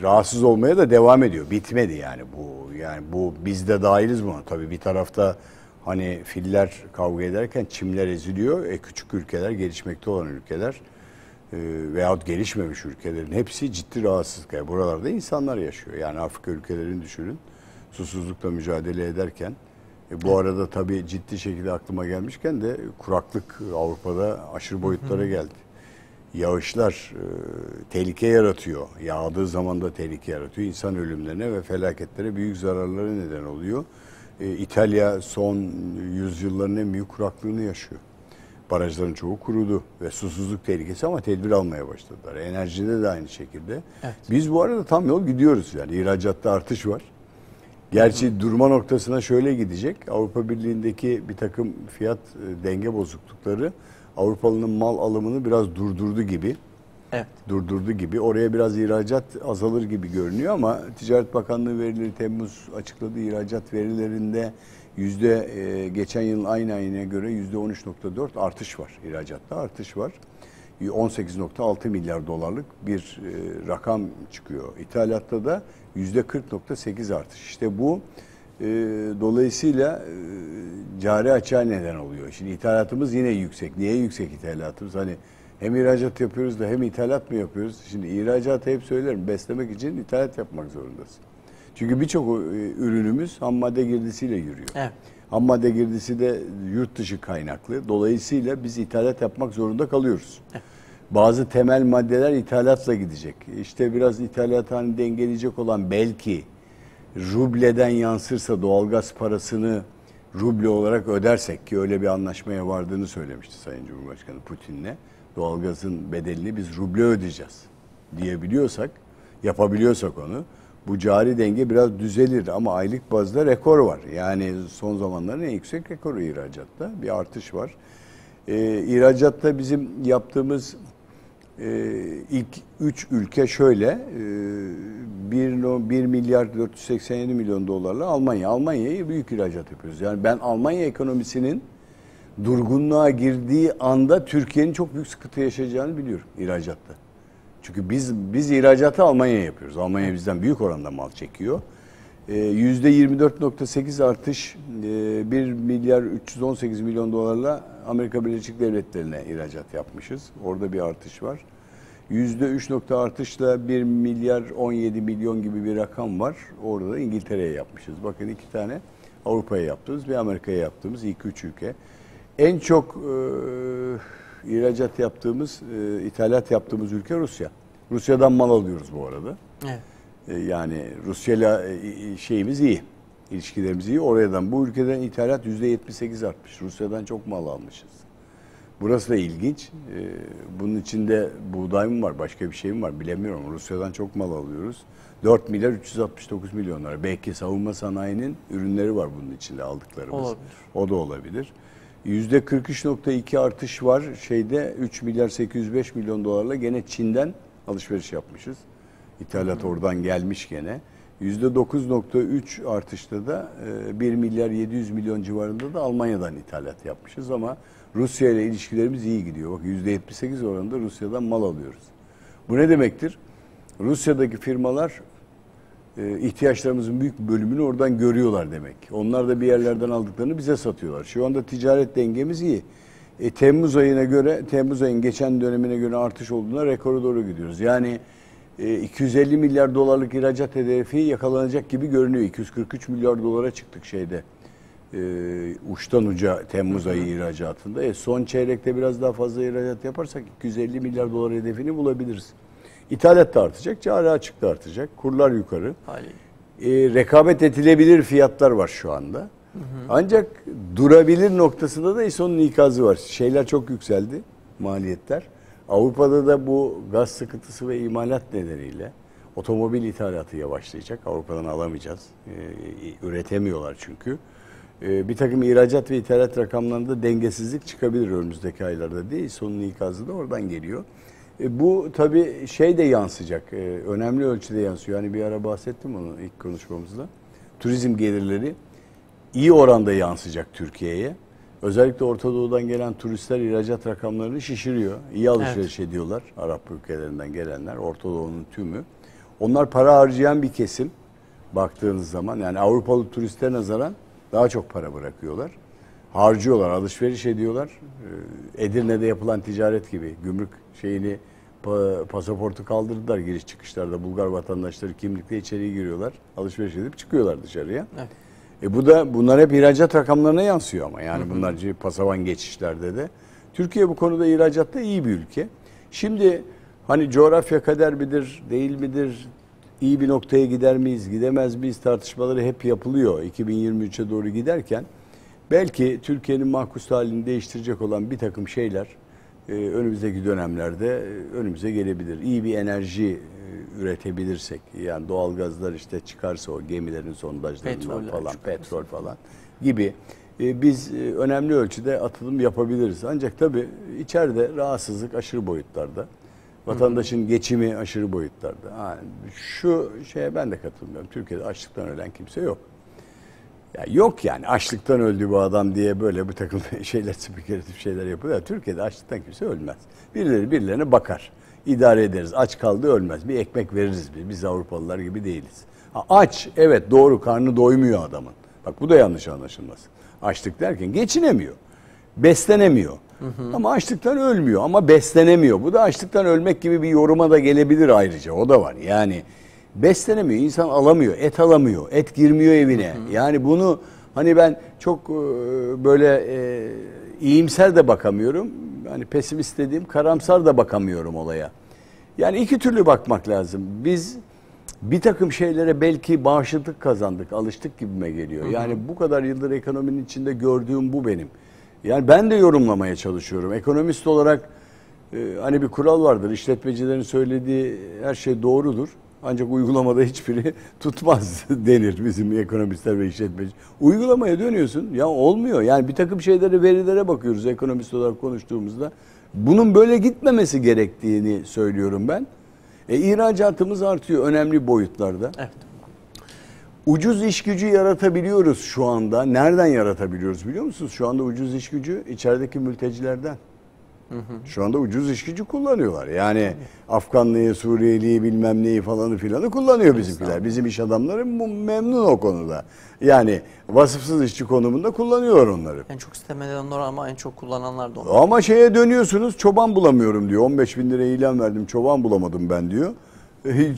Rahatsız olmaya da devam ediyor. Bitmedi yani bu. Yani bu biz de dahiliz buna. Tabii bir tarafta hani filler kavga ederken çimler eziliyor. Küçük ülkeler, gelişmekte olan ülkeler veyahut gelişmemiş ülkelerin hepsi ciddi rahatsızlık. Yani buralarda insanlar yaşıyor. Yani Afrika ülkelerini düşünün. Susuzlukla mücadele ederken. Bu arada tabii ciddi şekilde aklıma gelmişken de kuraklık Avrupa'da aşırı boyutlara geldi. Yağışlar tehlike yaratıyor. Yağdığı zaman da tehlike yaratıyor. İnsan ölümlerine ve felaketlere büyük zararlara neden oluyor. İtalya son yüzyılların en büyük kuraklığını yaşıyor. Barajların çoğu kurudu ve susuzluk tehlikesi ama tedbir almaya başladılar. Enerjide de aynı şekilde. Evet. Biz bu arada tam yol gidiyoruz yani. İhracatta artış var. Gerçi durma noktasına şöyle gidecek. Avrupa Birliği'ndeki bir takım fiyat denge bozuklukları Avrupalı'nın mal alımını biraz durdurdu gibi. Evet. Durdurdu gibi. Oraya biraz ihracat azalır gibi görünüyor ama Ticaret Bakanlığı verileri Temmuz açıkladığı ihracat verilerinde geçen yılın aynı ayına göre %13.4 artış var. İhracatta artış var. 18,6 milyar dolarlık bir rakam çıkıyor. İthalatta da %40,8 artış. İşte bu dolayısıyla cari açığa neden oluyor. Şimdi ithalatımız yine yüksek. Niye yüksek ithalatımız? Hani hem ihracat yapıyoruz da hem ithalat mı yapıyoruz? Şimdi ihracatı hep söylerim. Beslemek için ithalat yapmak zorundasın. Çünkü birçok ürünümüz ham madde girdisiyle yürüyor. Evet. Ham madde girdisi de yurt dışı kaynaklı. Dolayısıyla biz ithalat yapmak zorunda kalıyoruz. Evet. Bazı temel maddeler ithalatla gidecek. İşte biraz ithalatı hani dengeleyecek olan belki rubleden yansırsa doğalgaz parasını ruble olarak ödersek ki öyle bir anlaşmaya vardığını söylemişti Sayın Cumhurbaşkanı Putin'le. Doğalgazın bedelini biz ruble ödeyeceğiz diyebiliyorsak, yapabiliyorsak onu, bu cari denge biraz düzelir ama aylık bazda rekor var. Yani son zamanların en yüksek rekoru ihracatta bir artış var. İhracatta bizim yaptığımız ilk 3 ülke şöyle 1 milyar 487 milyon dolarla Almanya'ya büyük ihracat yapıyoruz. Yani ben Almanya ekonomisinin durgunluğa girdiği anda Türkiye'nin çok büyük sıkıntı yaşayacağını biliyorum ihracatta. Çünkü biz ihracatı Almanya'ya yapıyoruz. Almanya bizden büyük oranda mal çekiyor. %24,8 artış 1 milyar 318 milyon dolarla Amerika Birleşik Devletleri'ne ihracat yapmışız. Orada bir artış var. %3 artışla 1 milyar 17 milyon gibi bir rakam var. Orada da İngiltere'ye yapmışız. Bakın 2 tane Avrupa'ya yaptığımız ve Amerika'ya yaptığımız ilk 3 ülke. En çok ihracat yaptığımız, ithalat yaptığımız ülke Rusya. Rusya'dan mal alıyoruz bu arada. Evet. Yani Rusya'yla şeyimiz iyi, ilişkilerimiz iyi. Oradan bu ülkeden ithalat %78 artmış. Rusya'dan çok mal almışız. Burası da ilginç. Bunun içinde buğday mı var, başka bir şey mi var bilemiyorum. Rusya'dan çok mal alıyoruz. 4 milyar 369 milyon lira. Belki savunma sanayinin ürünleri var bunun içinde aldıklarımız. Olabilir. O da olabilir. %43,2 artış var. 3 milyar 805 milyon dolarla gene Çin'den alışveriş yapmışız. İthalat oradan gelmiş gene. %9,3 artışta da 1 milyar 700 milyon civarında da Almanya'dan ithalat yapmışız ama Rusya ile ilişkilerimiz iyi gidiyor. Bak %78 oranında Rusya'dan mal alıyoruz. Bu ne demektir? Rusya'daki firmalar ihtiyaçlarımızın büyük bölümünü oradan görüyorlar demek. Onlar da bir yerlerden aldıklarını bize satıyorlar. Şu anda ticaret dengemiz iyi. Temmuz ayın geçen dönemine göre artış olduğuna rekora doğru gidiyoruz. Yani 250 milyar dolarlık ihracat hedefi yakalanacak gibi görünüyor. 243 milyar dolara çıktık uçtan uca Temmuz ayı ihracatında. Son çeyrekte biraz daha fazla ihracat yaparsak 250 milyar dolar hedefini bulabiliriz. İthalat da artacak, cari açık da artacak. Kurlar yukarı. Rekabet edilebilir fiyatlar var şu anda. Ancak durabilir noktasında da onun ikazı var. Şeyler çok yükseldi, maliyetler. Avrupa'da da bu gaz sıkıntısı ve imalat nedeniyle otomobil ithalatı yavaşlayacak. Avrupa'dan alamayacağız. Üretemiyorlar çünkü. Bir takım ihracat ve ithalat rakamlarında dengesizlik çıkabilir önümüzdeki aylarda değil. Sonun ikazı da oradan geliyor. Bu tabii de yansıyacak. Önemli ölçüde yansıyor. Hani bir ara bahsettim onu ilk konuşmamızda. Turizm gelirleri iyi oranda yansıyacak Türkiye'ye. Özellikle Orta Doğu'dan gelen turistler ihracat rakamlarını şişiriyor. İyi alışveriş ediyorlar. Arap ülkelerinden gelenler, Orta Doğu'nun tümü. Onlar para harcayan bir kesim baktığınız zaman. Yani Avrupalı turistlere nazaran daha çok para bırakıyorlar. Harcıyorlar, alışveriş ediyorlar. Edirne'de yapılan ticaret gibi gümrük pasaportu kaldırdılar giriş çıkışlarda. Bulgar vatandaşları kimlikle içeriye giriyorlar. Alışveriş edip çıkıyorlar dışarıya. Evet. Bunlar hep ihracat rakamlarına yansıyor ama. Yani bunlar pasavan geçişlerde de. Türkiye bu konuda ihracatta iyi bir ülke. Şimdi hani coğrafya kader midir, değil midir? İyi bir noktaya gider miyiz, gidemez miyiz tartışmaları hep yapılıyor 2023'e doğru giderken. Belki Türkiye'nin mahkus halini değiştirecek olan bir takım şeyler önümüzdeki dönemlerde önümüze gelebilir. İyi bir enerji üretebilirsek, yani doğalgazlar çıkarsa o gemilerin sondajlarından falan, petrol falan gibi biz önemli ölçüde atılım yapabiliriz. Ancak tabii içeride rahatsızlık aşırı boyutlarda. Vatandaşın geçimi aşırı boyutlarda. Yani şu şeye ben de katılmıyorum. Türkiye'de açlıktan ölen kimse yok. Ya yok yani açlıktan öldü bu adam diye böyle bir takım şeyler, spekülatif şeyler yapıyor. Ya Türkiye'de açlıktan kimse ölmez. Birileri birilerine bakar. İdare ederiz. Aç kaldı ölmez. Bir ekmek veririz biz. Biz Avrupalılar gibi değiliz. Ha, aç evet doğru, karnı doymuyor adamın. Bak bu da yanlış anlaşılmasın. Açlık derken geçinemiyor. Beslenemiyor. Ama açlıktan ölmüyor ama beslenemiyor. Bu da açlıktan ölmek gibi bir yoruma da gelebilir ayrıca. O da var. Yani beslenemiyor. İnsan alamıyor. Et alamıyor. Et girmiyor evine. Yani bunu hani ben çok böyle iyimser de bakamıyorum. Hani pesimist dediğim karamsar da bakamıyorum olaya. Yani iki türlü bakmak lazım. Biz bir takım şeylere belki bağışıklık kazandık, alıştık gibime geliyor. Yani bu kadar yıldır ekonominin içinde gördüğüm bu benim. Yani ben de yorumlamaya çalışıyorum. Ekonomist olarak hani bir kural vardır. İşletmecilerin söylediği her şey doğrudur. Ancak uygulamada hiçbiri tutmaz denir bizim ekonomistler ve işletmeci. Uygulamaya dönüyorsun ya olmuyor. Yani bir takım şeylere, verilere bakıyoruz ekonomist olarak konuştuğumuzda. Bunun böyle gitmemesi gerektiğini söylüyorum ben. İhracatımız artıyor önemli boyutlarda. Evet. Ucuz iş gücü yaratabiliyoruz şu anda. Nereden yaratabiliyoruz biliyor musunuz? Şu anda ucuz iş gücü içerideki mültecilerden. Şu anda ucuz iş gücü kullanıyorlar. Yani Afganlıyı, Suriyeliyi bilmem neyi falanı filanı kullanıyor bizimkiler. Bizim iş adamları memnun o konuda. Yani vasıfsız işçi konumunda kullanıyorlar onları. En çok sistem edenler ama en çok kullananlar da onlar. Ama şeye dönüyorsunuz, çoban bulamıyorum diyor. 15 bin lira ilan verdim, çoban bulamadım ben diyor.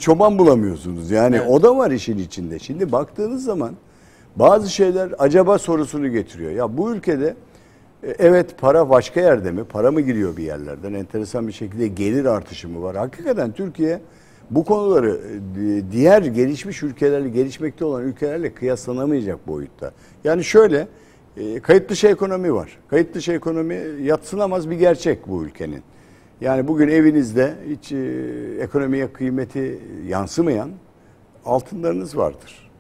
Çoban bulamıyorsunuz. Yani evet. O da var işin içinde. Şimdi baktığınız zaman bazı şeyler acaba sorusunu getiriyor. Ya bu ülkede evet para başka yerde mi? Para mı giriyor bir yerlerden? Enteresan bir şekilde gelir artışı mı var? Hakikaten Türkiye bu konuları diğer gelişmiş ülkelerle, gelişmekte olan ülkelerle kıyaslanamayacak boyutta. Yani şöyle, kayıt dışı ekonomi var. Kayıt dışı ekonomi yadsınamaz bir gerçek bu ülkenin. Yani bugün evinizde hiç ekonomiye kıymeti yansımayan altınlarınız vardır.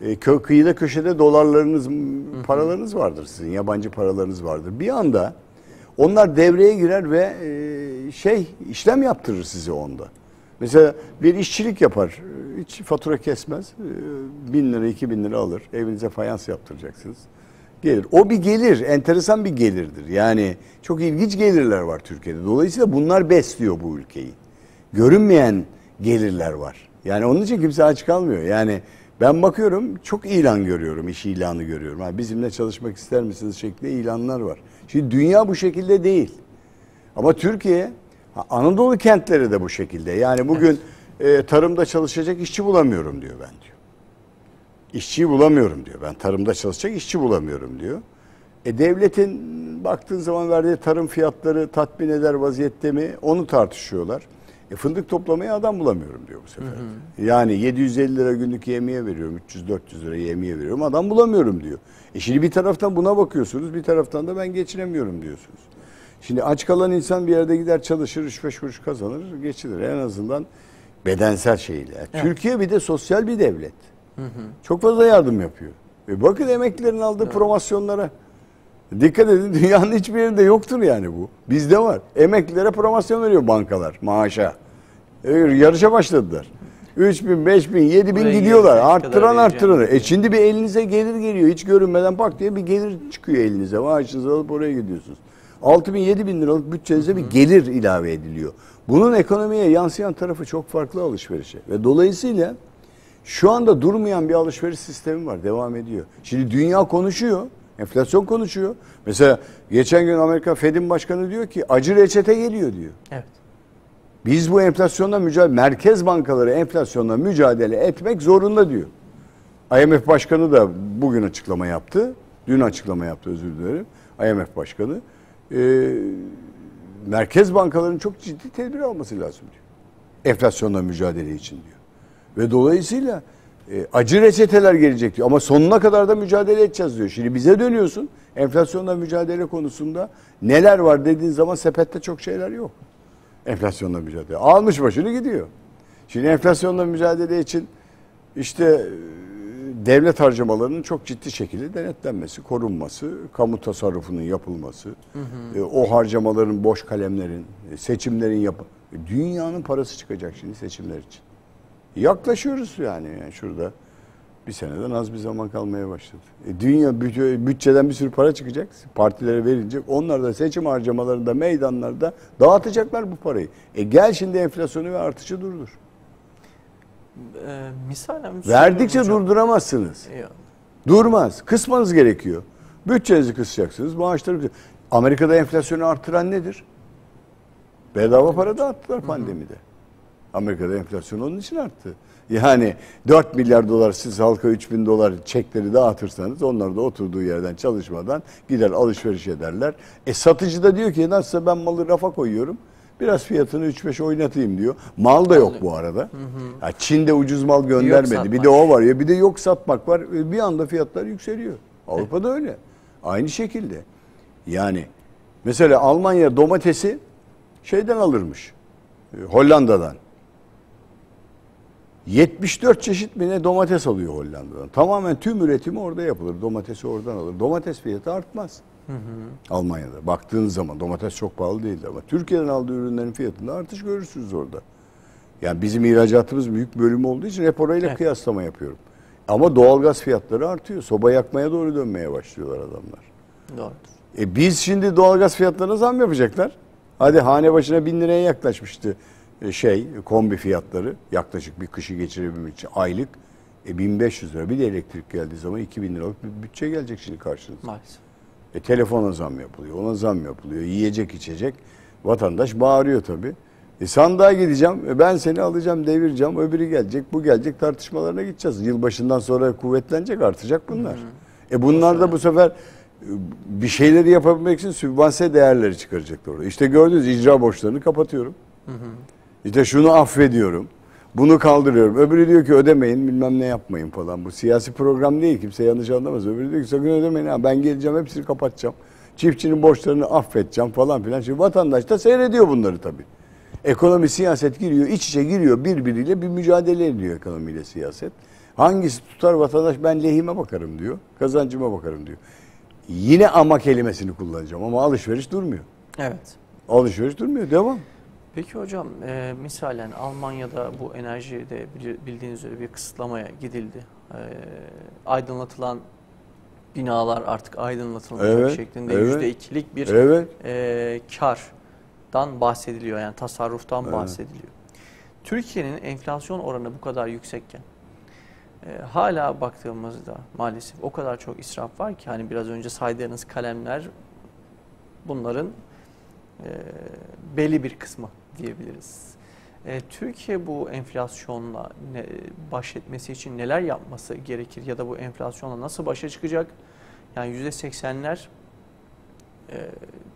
Evet. Kıyıda köşede dolarlarınız, paralarınız vardır sizin, yabancı paralarınız vardır. Bir anda onlar devreye girer ve işlem yaptırır size onda. Mesela bir işçilik yapar, hiç fatura kesmez, 1000 lira 2000 lira alır, evinize fayans yaptıracaksınız. Gelir. O bir gelir, enteresan bir gelirdir. Yani çok ilginç gelirler var Türkiye'de. Dolayısıyla bunlar besliyor bu ülkeyi. Görünmeyen gelirler var. Yani onun için kimse aç kalmıyor. Yani ben bakıyorum çok ilan görüyorum, iş ilanı görüyorum. Yani bizimle çalışmak ister misiniz şeklinde ilanlar var. Şimdi dünya bu şekilde değil. Ama Türkiye, Anadolu kentleri de bu şekilde. Yani bugün tarımda çalışacak işçi bulamıyorum diyor ben diyor. İşçiyi bulamıyorum diyor. Ben tarımda çalışacak işçi bulamıyorum diyor. Devletin baktığın zaman verdiği tarım fiyatları tatmin eder vaziyette mi? Onu tartışıyorlar. Fındık toplamaya adam bulamıyorum diyor bu sefer. Yani 750 lira günlük yemeye veriyorum, 300-400 lira yemeye veriyorum, adam bulamıyorum diyor. Şimdi bir taraftan buna bakıyorsunuz, bir taraftan da ben geçinemiyorum diyorsunuz. Şimdi aç kalan insan bir yerde gider çalışır, 3-5 kuruş kazanır, geçinir. En azından bedensel şeyle. Evet. Türkiye bir de sosyal bir devlet. Çok fazla yardım yapıyor. Bakın emeklilerin aldığı promosyonlara. Dikkat edin, dünyanın hiçbir yerinde yoktur yani bu. Bizde var. Emeklilere promosyon veriyor bankalar maaşa. Yarışa başladılar. 3000, 5000, 7000 gidiyorlar. Arttıran. Şimdi bir elinize gelir geliyor. Hiç görünmeden bak diye bir gelir çıkıyor elinize. Maaşınızı alıp oraya gidiyorsunuz. 6000, 7000 liralık bütçenize bir gelir ilave ediliyor. Bunun ekonomiye yansıyan tarafı çok farklı alışverişe. Ve dolayısıyla şu anda durmayan bir alışveriş sistemi var. Devam ediyor. Şimdi dünya konuşuyor. Enflasyon konuşuyor. Mesela geçen gün Amerika Fed'in başkanı diyor ki acı reçete geliyor diyor. Evet. Biz bu enflasyonla merkez bankaları enflasyonla mücadele etmek zorunda diyor. IMF başkanı da bugün açıklama yaptı. Dün açıklama yaptı, özür dilerim. IMF başkanı. Merkez bankaların çok ciddi tedbir alması lazım diyor. Enflasyonla mücadele için diyor. Ve dolayısıyla acı reçeteler gelecek diyor. Ama sonuna kadar da mücadele edeceğiz diyor. Şimdi bize dönüyorsun. Enflasyonla mücadele konusunda neler var dediğin zaman sepette çok şeyler yok. Enflasyonla mücadele. Almış başını gidiyor. Şimdi enflasyonla mücadele için işte devlet harcamalarının çok ciddi şekilde denetlenmesi, korunması, kamu tasarrufunun yapılması, o harcamaların, boş kalemlerin, seçimlerin dünyanın parası çıkacak şimdi seçimler için. Yaklaşıyoruz yani şurada. Bir seneden az bir zaman kalmaya başladı. Dünya bütçeden bir sürü para çıkacak. Partilere verilecek. Onlar da seçim harcamalarında, meydanlarda dağıtacaklar bu parayı. Gel şimdi enflasyonu ve artışı durdur. Misalen Verdikçe durduramazsınız. Yok. Durmaz. Kısmanız gerekiyor. Bütçenizi kısacaksınız. Maaşları Amerika'da enflasyonu artıran nedir? Bedava para dağıttılar pandemide. Amerika'da enflasyon onun için arttı. Yani 4 milyar dolar siz halka 3 bin dolar çekleri dağıtırsanız onlar da oturduğu yerden çalışmadan gider alışveriş ederler. Satıcı da diyor ki nasılsa ben malı rafa koyuyorum. Biraz fiyatını 3-5 oynatayım diyor. Mal da yok bu arada. Ya Çin'de ucuz mal göndermedi. Bir de o var ya bir de yok satmak var. Bir anda fiyatlar yükseliyor. Avrupa'da öyle. Aynı şekilde. Yani mesela Almanya domatesi şeyden alırmış. Hollanda'dan. 74 çeşit mi ne domates alıyor Hollanda'dan. Tamamen tüm üretimi orada yapılır. Domatesi oradan alır. Domates fiyatı artmaz. Almanya'da. Baktığınız zaman domates çok pahalı değildi ama Türkiye'den aldığı ürünlerin fiyatında artış görürsünüz orada. Yani bizim ihracatımız büyük bölüm olduğu için hep orayla kıyaslama yapıyorum. Ama doğalgaz fiyatları artıyor. Soba yakmaya doğru dönmeye başlıyorlar adamlar. Doğrudur. Biz şimdi doğalgaz fiyatlarına zam yapacaklar. Hadi hane başına 1000 liraya yaklaşmıştı kombi fiyatları. Yaklaşık bir kışı geçirebilmek için aylık 1500 lira. Bir de elektrik geldiği zaman 2000 liralık bir bütçe gelecek şimdi karşınıza. Maalesef. Telefona zam yapılıyor, ona zam yapılıyor. Yiyecek içecek. Vatandaş bağırıyor tabii. Sandığa gideceğim, ben seni alacağım, devireceğim, öbürü gelecek, bu gelecek tartışmalarına gideceğiz. Yılbaşından sonra kuvvetlenecek, artacak bunlar. Bunlar da bu sefer bir şeyleri yapabilmek için sübvanse değerleri çıkaracaklar orada. İşte gördünüz icra borçlarını kapatıyorum. İşte şunu affediyorum. Bunu kaldırıyorum. Öbürü diyor ki ödemeyin bilmem ne yapmayın falan. Bu siyasi program değil. Kimse yanlış anlamaz. Öbürü diyor ki sakın ödemeyin. Ha, ben geleceğim hepsini kapatacağım. Çiftçinin borçlarını affedeceğim falan filan. Şimdi vatandaş da seyrediyor bunları tabii. Ekonomi siyaset giriyor. İç içe giriyor birbiriyle bir mücadele ediyor ekonomiyle siyaset. Hangisi tutar vatandaş ben lehime bakarım diyor. Kazancıma bakarım diyor. Yine ama kelimesini kullanacağım ama alışveriş durmuyor. Evet. Alışveriş durmuyor. Devam. Peki hocam misalen Almanya'da bu enerjide bildiğiniz üzere bir kısıtlamaya gidildi. Aydınlatılan binalar artık aydınlatılmayacak şeklinde %2'lik bir kardan bahsediliyor. Yani tasarruftan bahsediliyor. Türkiye'nin enflasyon oranı bu kadar yüksekken hala baktığımızda maalesef o kadar çok israf var ki hani biraz önce saydığınız kalemler bunların belli bir kısmı diyebiliriz. Türkiye bu enflasyonla baş etmesi için neler yapması gerekir ya da bu enflasyonla nasıl başa çıkacak? Yani %80'ler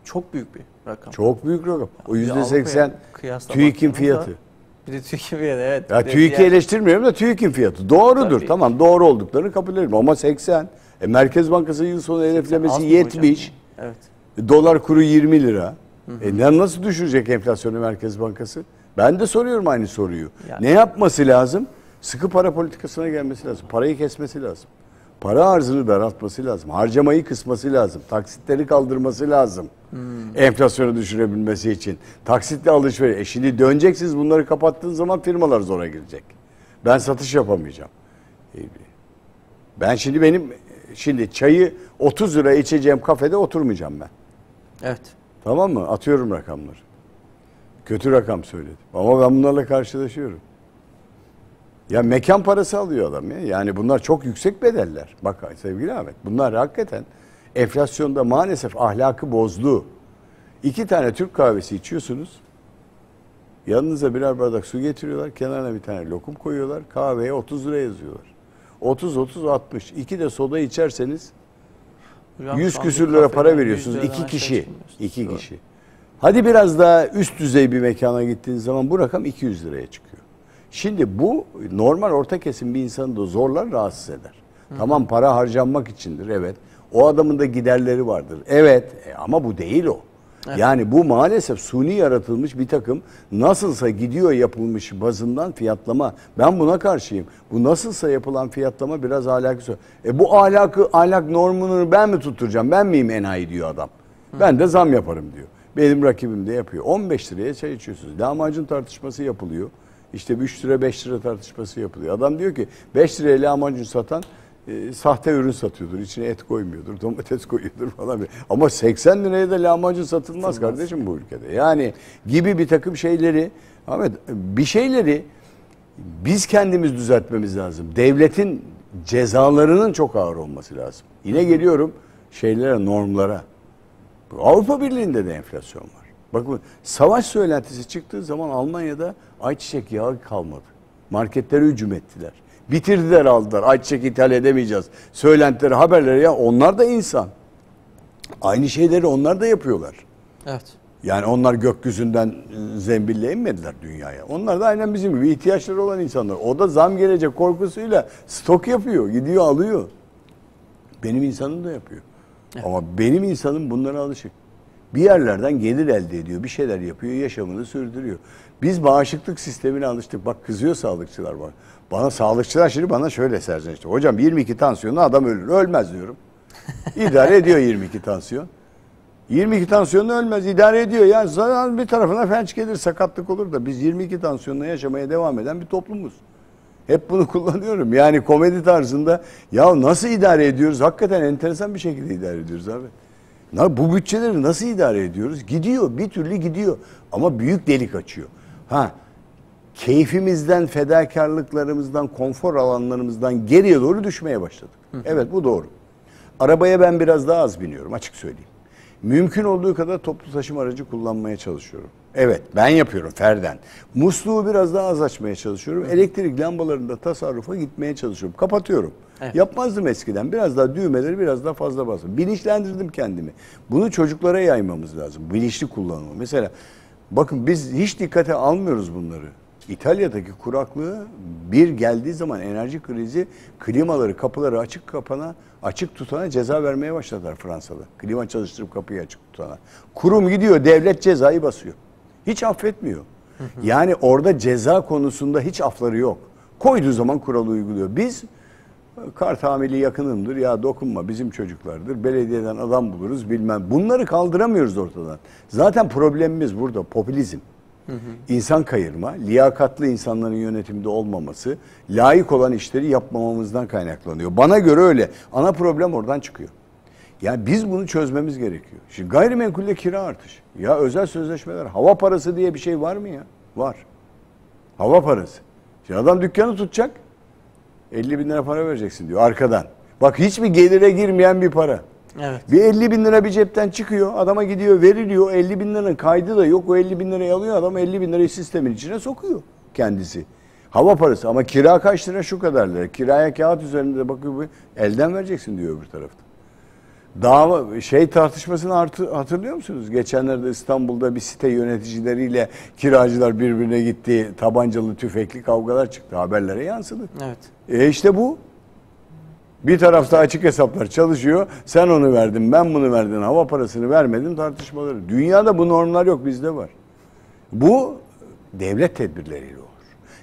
çok büyük bir rakam. Çok büyük rakam. O %80 TÜİK'in fiyatı. Bir de TÜİK'in fiyatı evet. Ya TÜİK'i eleştirmiyorum da TÜİK'in fiyatı. Doğrudur. Tabii. Tamam doğru olduklarını kabul ederim ama 80. Merkez Bankası yıl sonu hedeflemesi 70. Evet. Dolar kuru 20 lira. Nasıl düşürecek enflasyonu Merkez Bankası? Ben de soruyorum aynı soruyu. Yani. Ne yapması lazım? Sıkı para politikasına gelmesi lazım. Parayı kesmesi lazım. Para arzını daraltması lazım. Harcamayı kısması lazım. Taksitleri kaldırması lazım. Enflasyonu düşürebilmesi için. Taksitle alışveriş. Şimdi döneceksiniz bunları kapattığın zaman firmalar zora girecek. Ben satış yapamayacağım. Ben şimdi çayı 30 lira içeceğim kafede oturmayacağım ben. Evet. Tamam mı? Atıyorum rakamları. Kötü rakam söyledim. Ama ben bunlarla karşılaşıyorum. Ya mekan parası alıyor adam ya. Yani bunlar çok yüksek bedeller. Bak sevgili Ahmet bunlar hakikaten enflasyonda maalesef ahlakı bozdu. 2 tane Türk kahvesi içiyorsunuz. Yanınıza birer bardak su getiriyorlar. Kenarına bir tane lokum koyuyorlar. Kahveye 30 lira yazıyorlar. 30-60. 2 de soda içerseniz 100 küsür lira para veriyorsunuz. 2 kişi. 2 kişi. Hadi biraz daha üst düzey bir mekana gittiğiniz zaman bu rakam 200 liraya çıkıyor. Şimdi bu normal orta kesim bir insanı da zorlar, rahatsız eder. Tamam para harcanmak içindir evet. O adamın da giderleri vardır. Evet ama bu değil o. Evet. Yani bu maalesef suni yaratılmış bir takım nasılsa gidiyor yapılmış bazından fiyatlama. Ben buna karşıyım. Bu nasılsa yapılan fiyatlama biraz ahlakı. Bu ahlak normunu ben mi tutturacağım? Ben miyim enayi diyor adam. Ben de zam yaparım diyor. Benim rakibim de yapıyor. 15 liraya çay içiyorsunuz. Lahmacun tartışması yapılıyor. İşte 3 lira 5 lira tartışması yapılıyor. Adam diyor ki 5 liraya lahmacun satan sahte ürün satıyordur. İçine et koymuyordur, domates koyuyordur falan. Ama 80 liraya da lahmacun satılmaz kardeşim bu ülkede. Yani gibi bir takım şeyleri, Ahmet, bir şeyleri biz kendimiz düzeltmemiz lazım. Devletin cezalarının çok ağır olması lazım. Yine geliyorum şeylere, normlara. Avrupa Birliği'nde de enflasyon var. Bakın, savaş söylentisi çıktığı zaman Almanya'da ayçiçek yağı kalmadı. Marketlere hücum ettiler. Bitirdiler, aldılar. Ayçiçek ithal edemeyeceğiz. Söylentileri, haberleri, ya onlar da insan. Aynı şeyleri onlar da yapıyorlar. Evet. Yani onlar gökyüzünden zembille inmediler dünyaya. Onlar da aynen bizim gibi ihtiyaçları olan insanlar. O da zam gelecek korkusuyla stok yapıyor, gidiyor alıyor. Benim insanım da yapıyor. Evet. Ama benim insanım bunlara alışık. Bir yerlerden gelir elde ediyor, bir şeyler yapıyor, yaşamını sürdürüyor. Biz bağışıklık sistemine alıştık. Bak, kızıyor sağlıkçılar bana. Bana sağlıkçılar şimdi bana şöyle serzenişti. Hocam 22 tansiyonlu adam ölür. Ölmez diyorum. İdare ediyor 22 tansiyon. 22 tansiyonla ölmez, idare ediyor. Yani zaten bir tarafına felç gelir, sakatlık olur da biz 22 tansiyonla yaşamaya devam eden bir toplumuz. Hep bunu kullanıyorum. Yani komedi tarzında ya nasıl idare ediyoruz? Hakikaten enteresan bir şekilde idare ediyoruz abi. Bu bütçeleri nasıl idare ediyoruz? Gidiyor, bir türlü gidiyor. Ama büyük delik açıyor. Keyfimizden, fedakarlıklarımızdan, konfor alanlarımızdan geriye doğru düşmeye başladık. Evet, bu doğru. Arabaya ben biraz daha az biniyorum, açık söyleyeyim. Mümkün olduğu kadar toplu taşıma aracı kullanmaya çalışıyorum. Evet, ben yapıyorum ferden. Musluğu biraz daha az açmaya çalışıyorum. Elektrik lambalarında tasarrufa gitmeye çalışıyorum. Kapatıyorum. Evet. Yapmazdım eskiden. Biraz daha düğmeleri biraz daha fazla bastım. Bilinçlendirdim kendimi. Bunu çocuklara yaymamız lazım. Bilinçli kullanımı. Mesela bakın, biz hiç dikkate almıyoruz bunları. İtalya'daki kuraklığı bir geldiği zaman enerji krizi, klimaları, kapıları açık tutana ceza vermeye başladılar Fransa'da. Klima çalıştırıp kapıyı açık tutana. Kurum gidiyor, devlet cezayı basıyor. Hiç affetmiyor. Yani orada ceza konusunda hiç afları yok. Koyduğu zaman kuralı uyguluyor. Biz kar tamiri yakınımdır, ya dokunma bizim çocuklardır, belediyeden adam buluruz bilmem. Bunları kaldıramıyoruz ortadan. Zaten problemimiz burada popülizm. İnsan kayırma, liyakatlı insanların yönetimde olmaması, layık olan işleri yapmamamızdan kaynaklanıyor. Bana göre öyle. Ana problem oradan çıkıyor. Yani biz bunu çözmemiz gerekiyor. Şimdi gayrimenkulle kira artışı. Ya özel sözleşmeler, hava parası diye bir şey var mı ya? Var. Hava parası. Şimdi adam dükkanı tutacak, 50 bin lira para vereceksin diyor arkadan. Bak, hiçbir gelire girmeyen bir para. Evet. Bir 50 bin lira bir cepten çıkıyor, adama gidiyor veriliyor, 50 bin liranın kaydı da yok, o 50 bin lirayı alıyor, adam 50 bin lirayı sistemin içine sokuyor kendisi. Hava parası, ama kira kaç lira, şu kadar lira. Kiraya kağıt üzerinde bakıyor, elden vereceksin diyor öbür tarafta. Dava tartışmasını hatırlıyor musunuz? Geçenlerde İstanbul'da bir site yöneticileriyle kiracılar birbirine gitti, tabancalı tüfekli kavgalar çıktı, haberlere yansıdı. Evet. İşte bu. Bir tarafta açık hesaplar çalışıyor. Sen onu verdin, ben bunu verdim, hava parasını vermedim tartışmaları. Dünyada bu normlar yok, bizde var. Bu devlet tedbirleriyle olur.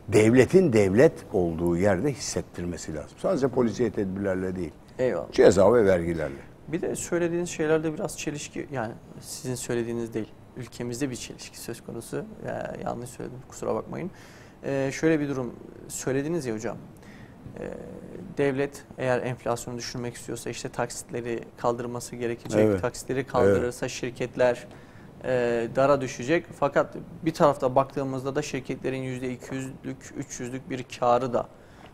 Devletin devlet olduğu yerde hissettirmesi lazım. Sadece polisiye tedbirlerle değil. Eyvallah. Ceza ve vergilerle. Bir de söylediğiniz şeylerde biraz çelişki, yani sizin söylediğiniz değil, ülkemizde bir çelişki söz konusu. Yanlış söyledim, kusura bakmayın. Şöyle bir durum söylediniz ya hocam. Devlet eğer enflasyonu düşürmek istiyorsa işte taksitleri kaldırması gerekecek. Evet. Taksitleri kaldırırsa evet, şirketler dara düşecek. Fakat bir tarafta baktığımızda da şirketlerin %200'lük, 300'lük bir karı da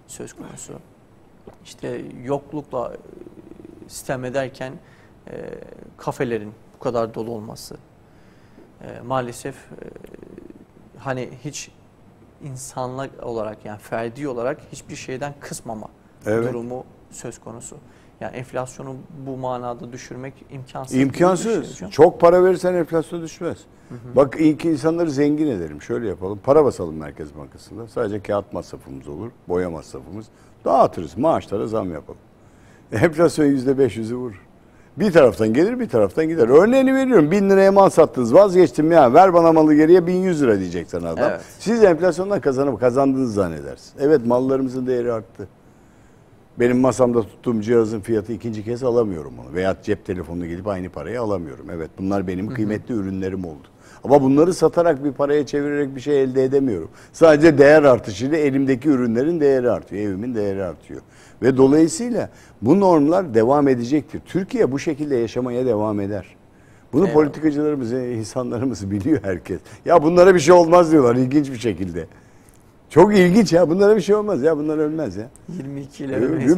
söz konusu. İşte yoklukla sistem ederken kafelerin bu kadar dolu olması maalesef hani hiç insanlık olarak, yani ferdi olarak hiçbir şeyden kısmama evet, durumu söz konusu. Yani enflasyonu bu manada düşürmek imkansız. İmkansız. Çok para verirsen enflasyon düşmez. Bak, ilk insanları zengin edelim. Şöyle yapalım. Para basalım Merkez Bankası'nda. Sadece kağıt masrafımız olur. Boya masrafımız. Dağıtırız. Maaşlara zam yapalım. Enflasyon %500'ü vurur. Bir taraftan gelir, bir taraftan gider. Örneğini veriyorum. 1000 liraya mal sattınız, vazgeçtim ya, ver bana malı geriye, 1100 lira diyecek sana adam. Evet. Siz enflasyondan kazandığınızı zannedersiniz. Evet, mallarımızın değeri arttı. Benim masamda tuttuğum cihazın fiyatı ikinci kez alamıyorum onu. Veya cep telefonuna gidip aynı parayı alamıyorum. Evet, bunlar benim kıymetli ürünlerim oldu. Ama bunları satarak bir paraya çevirerek bir şey elde edemiyorum. Sadece değer artışıyla elimdeki ürünlerin değeri artıyor, evimin değeri artıyor. Ve dolayısıyla bu normlar devam edecektir. Türkiye bu şekilde yaşamaya devam eder. Bunu Eyvallah. politikacılarımız, insanlarımız biliyor herkes. Ya bunlara bir şey olmaz diyorlar ilginç bir şekilde. Çok ilginç ya, bunlara bir şey olmaz ya, bunlar ölmez ya. 22 ile ölmeyiz.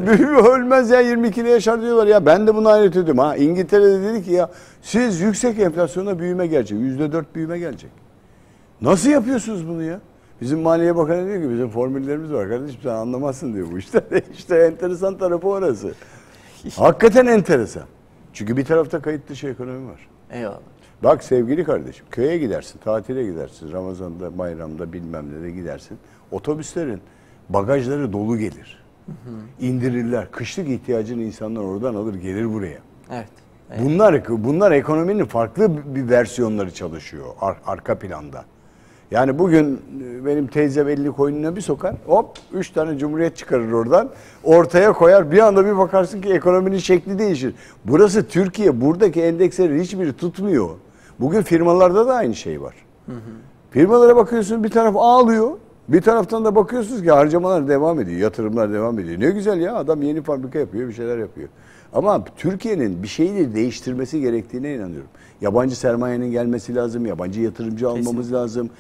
Ölmez ya, 22 ile yaşar diyorlar ya. Ben de bunu hayret ediyorum ha. İngiltere'de dedi ki ya siz yüksek enflasyona büyüme gelecek. %4 büyüme gelecek. Nasıl yapıyorsunuz bunu ya? Bizim Maliye Bakanı diyor ki bizim formüllerimiz var kardeşim, sen anlamazsın diyor bu işte. İşte enteresan tarafı orası. Hakikaten enteresan. Çünkü bir tarafta kayıt dışı ekonomi var. Eyvallah. Bak sevgili kardeşim, köye gidersin, tatile gidersin, Ramazan'da, bayramda bilmem ne de gidersin. Otobüslerin bagajları dolu gelir. İndirirler. Kışlık ihtiyacını insanlar oradan alır gelir buraya. Evet. Bunlar ekonominin farklı bir versiyonları çalışıyor arka planda. Yani bugün benim teyzem elini koynuna bir sokar, hop 3 tane cumhuriyet çıkarır oradan, ortaya koyar, bir anda bir bakarsın ki ekonominin şekli değişir. Burası Türkiye, buradaki endekslerin hiçbiri tutmuyor. Bugün firmalarda da aynı şey var. Firmalara bakıyorsun, bir taraf ağlıyor, bir taraftan da bakıyorsunuz ki harcamalar devam ediyor, yatırımlar devam ediyor. Ne güzel ya, adam yeni fabrika yapıyor, bir şeyler yapıyor. Ama Türkiye'nin bir şeyleri değiştirmesi gerektiğine inanıyorum. Yabancı sermayenin gelmesi lazım, yabancı yatırımcı almamız lazım.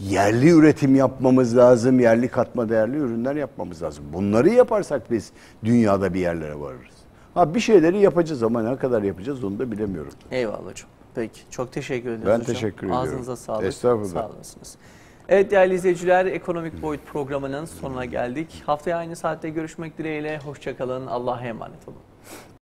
Yerli üretim yapmamız lazım, yerli katma değerli ürünler yapmamız lazım. Bunları yaparsak biz dünyada bir yerlere varırız. Ha bir şeyleri yapacağız ama ne kadar yapacağız onu da bilemiyorum. Eyvallah hocam. Peki. Çok teşekkür ediyoruz Ben hocam. teşekkür ediyorum. Ağzınıza sağlık. Estağfurullah. Sağ olasınız. Evet değerli izleyiciler, Ekonomik Boyut programının sonuna geldik. Haftaya aynı saatte görüşmek dileğiyle. Hoşça kalın. Allah'a emanet olun.